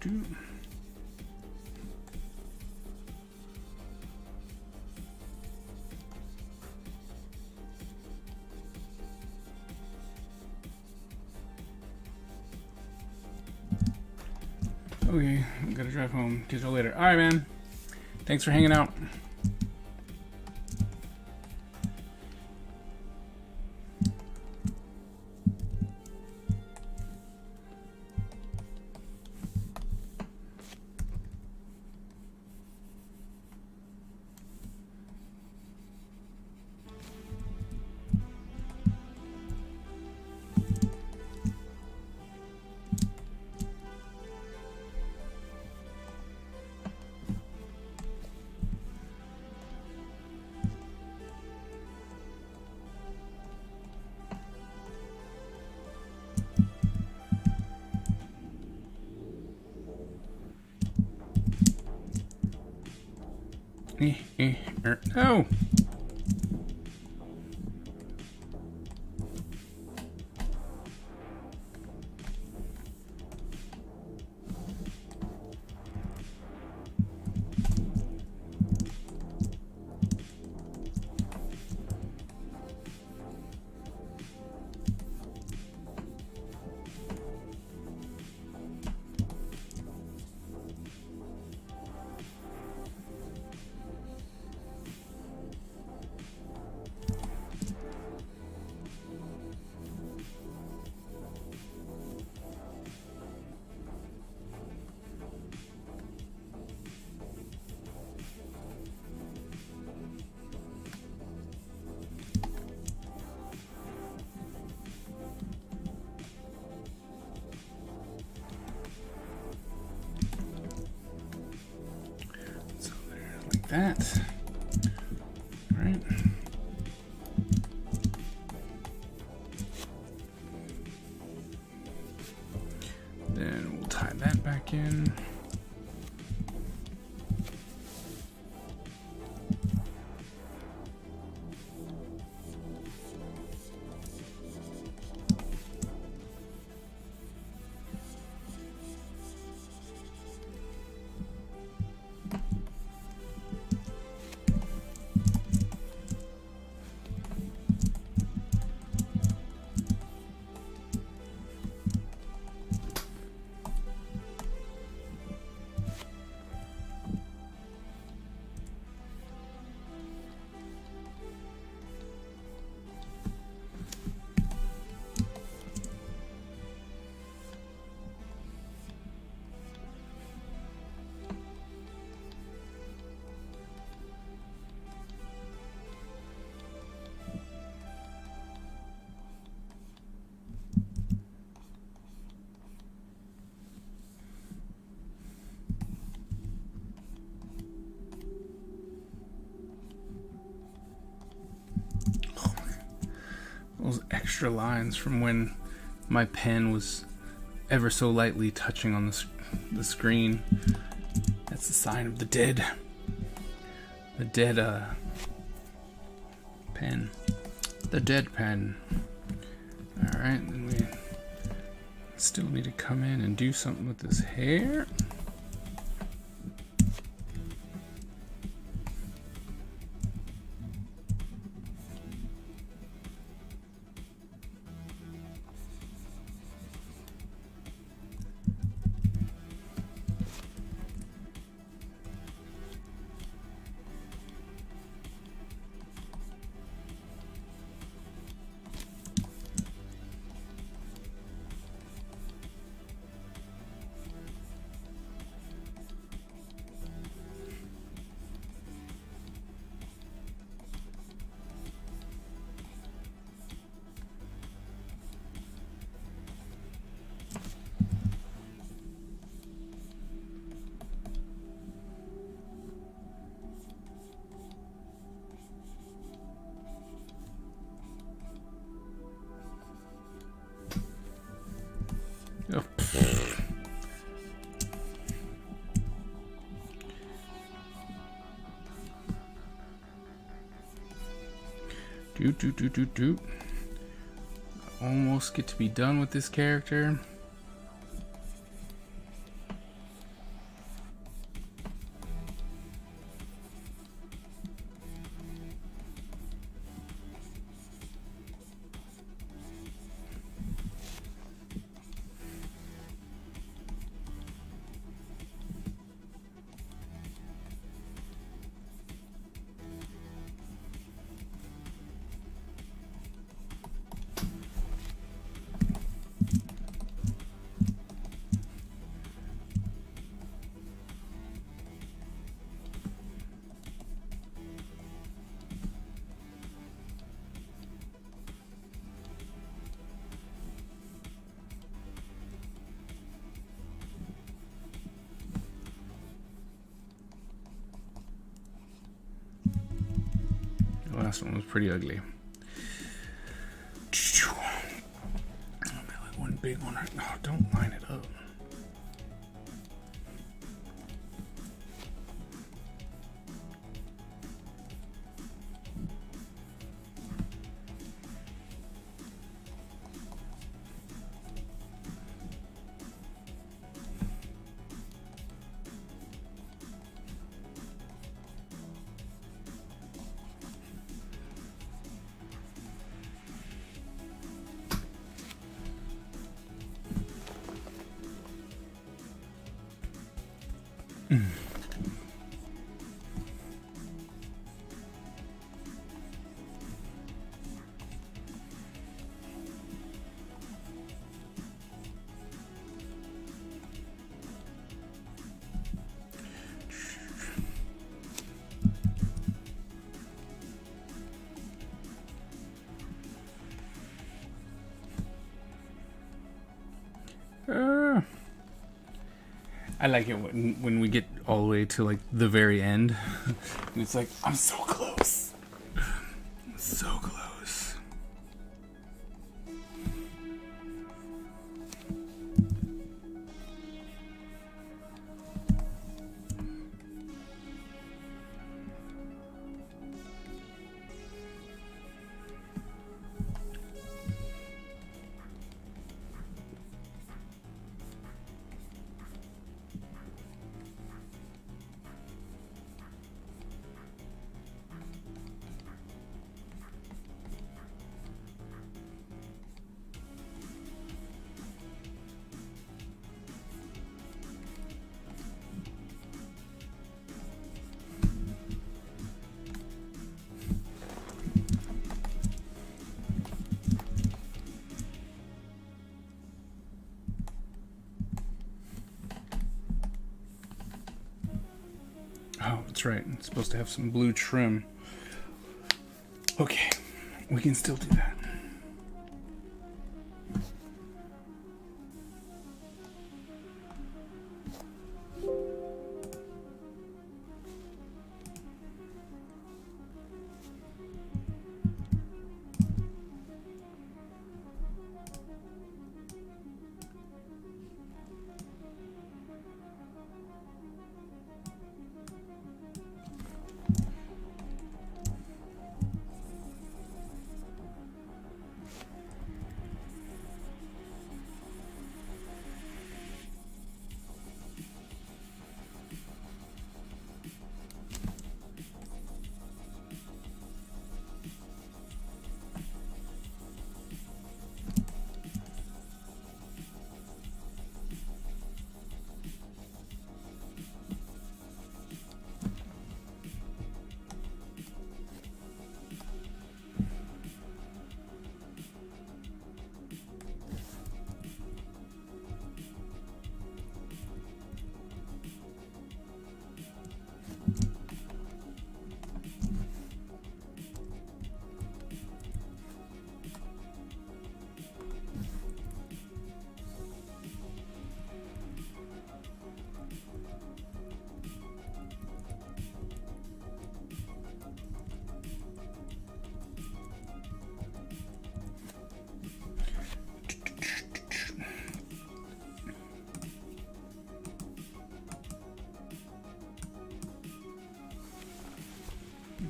Do. Okay, I'm gonna drive home. Catch you later. All right, man. Thanks for hanging out. No! So there, like that. All right. Then we'll tie that back in. Those extra lines from when my pen was ever so lightly touching on the screen. That's the sign of the dead pen. The dead pen. Alright, then we still need to come in and do something with this hair. Oh, do. Almost get to be done with this character. The last one was pretty ugly. Like one big one. No, don't line it up. I like it when we get all the way to like the very end. And it's like, I'm so close. So close. Oh, that's right. It's supposed to have some blue trim. Okay, we can still do that.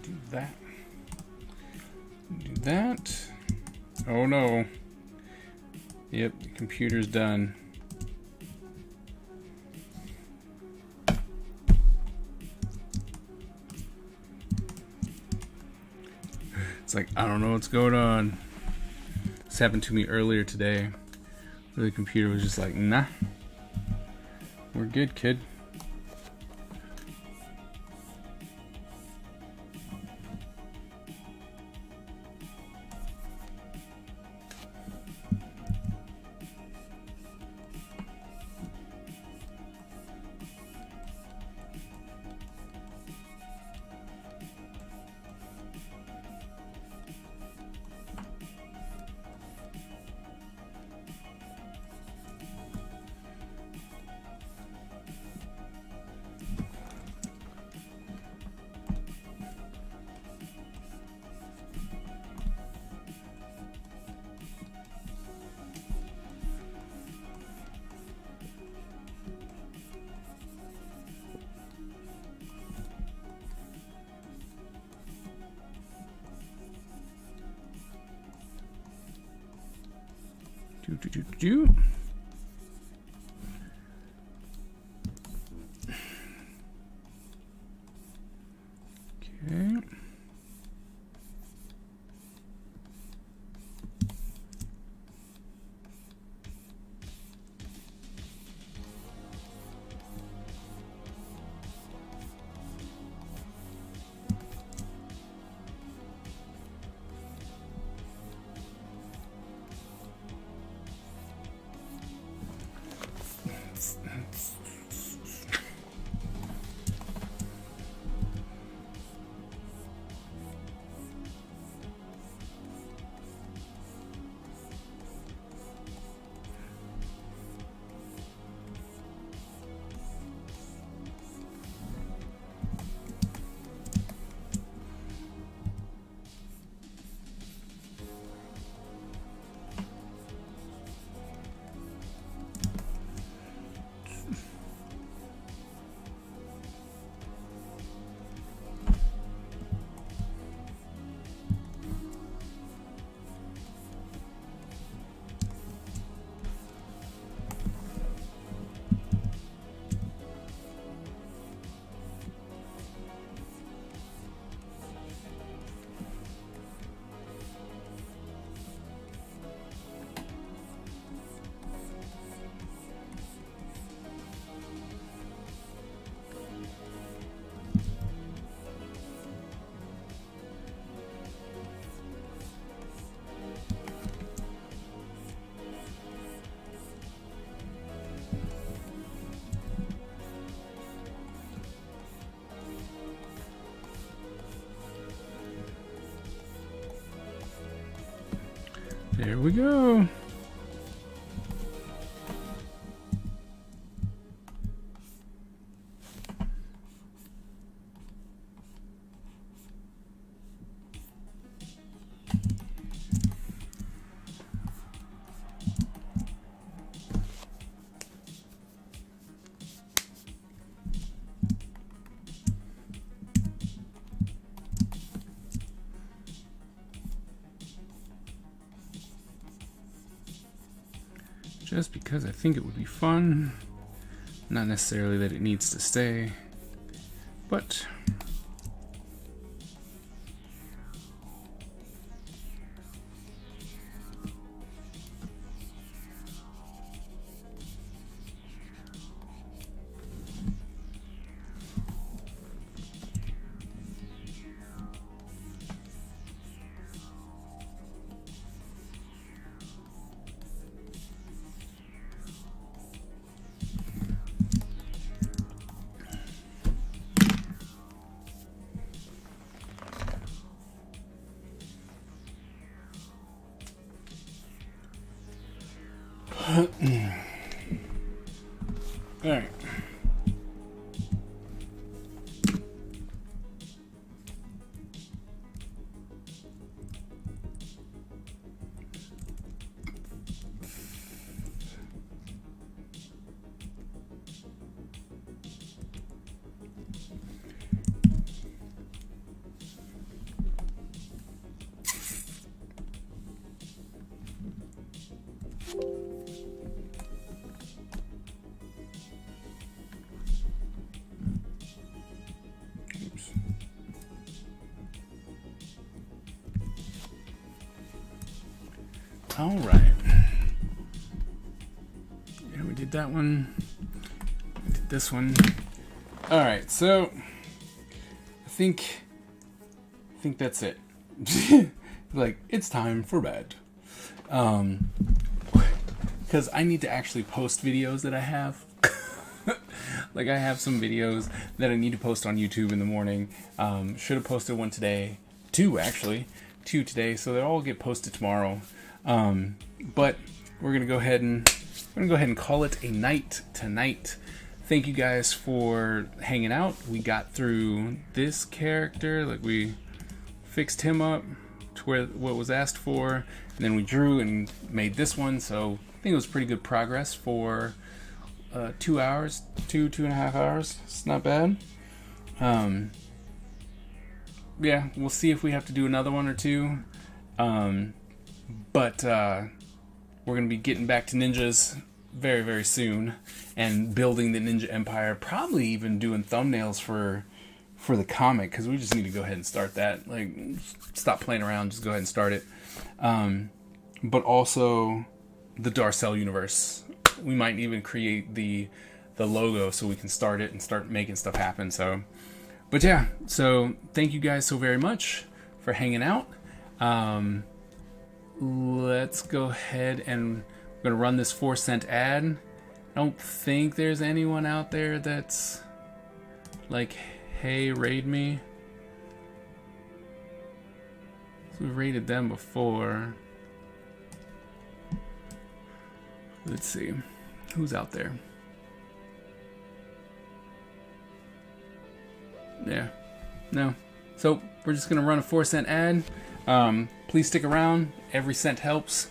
Do that. Do that. Oh no. Yep, the computer's done. It's like, I don't know what's going on. This happened to me earlier today. Where the computer was just like, nah. We're good, kid. Do. Okay. There we go. Just because I think it would be fun. Not necessarily that it needs to stay, but all right. All right. Yeah, we did that one. We did this one. All right, so I think that's it. Like, it's time for bed. Because I need to actually post videos that I have. Like, I have some videos that I need to post on YouTube in the morning. Should have posted one today. Two today, so they'll all get posted tomorrow. But we're gonna go ahead and call it a night tonight. Thank you guys for hanging out. We got through this character, like we fixed him up to where what was asked for, and then we drew and made this one. So I think it was pretty good progress for 2 hours, 2.5 hours. It's not bad. Yeah, we'll see if we have to do another one or two. But we're going to be getting back to ninjas very, very soon and building the ninja empire, probably even doing thumbnails for the comic, because we just need to go ahead and start that. Like, stop playing around, just go ahead and start it. But also the Darcel universe. We might even create the logo so we can start it and start making stuff happen. So, but yeah, so thank you guys so very much for hanging out. Let's go ahead and we're going to run this 4-cent ad. I don't think there's anyone out there that's like, hey, raid me. So we raided them before. Let's see. Who's out there? Yeah. No. So we're just going to run a 4-cent ad. Please stick around. Every cent helps.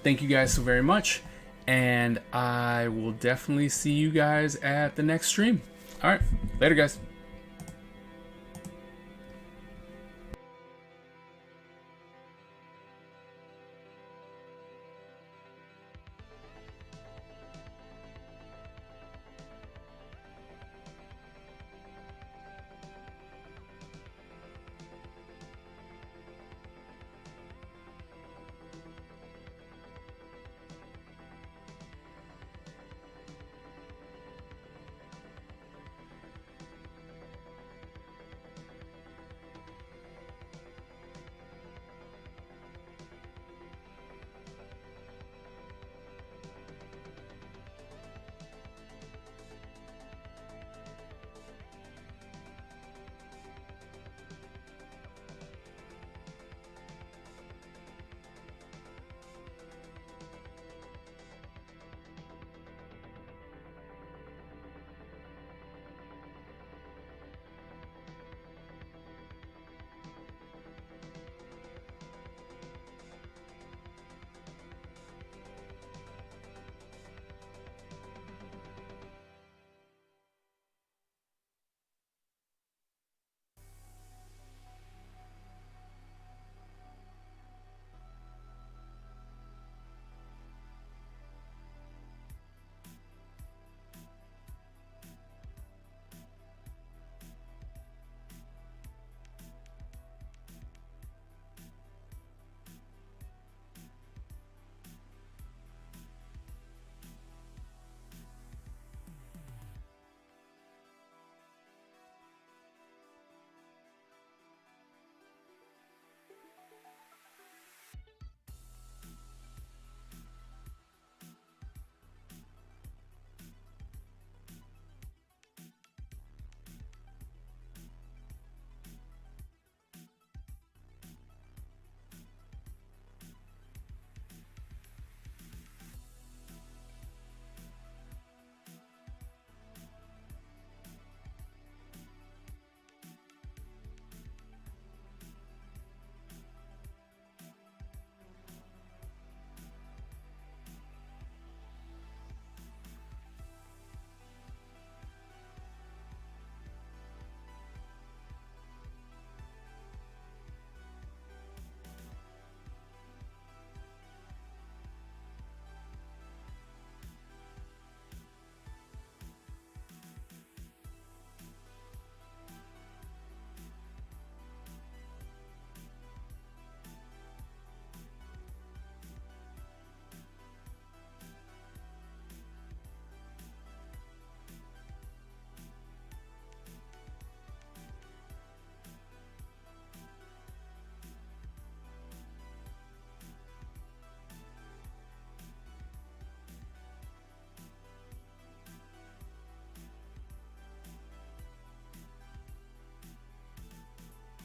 Thank you guys so very much. And I will definitely see you guys at the next stream. All right. Later, guys.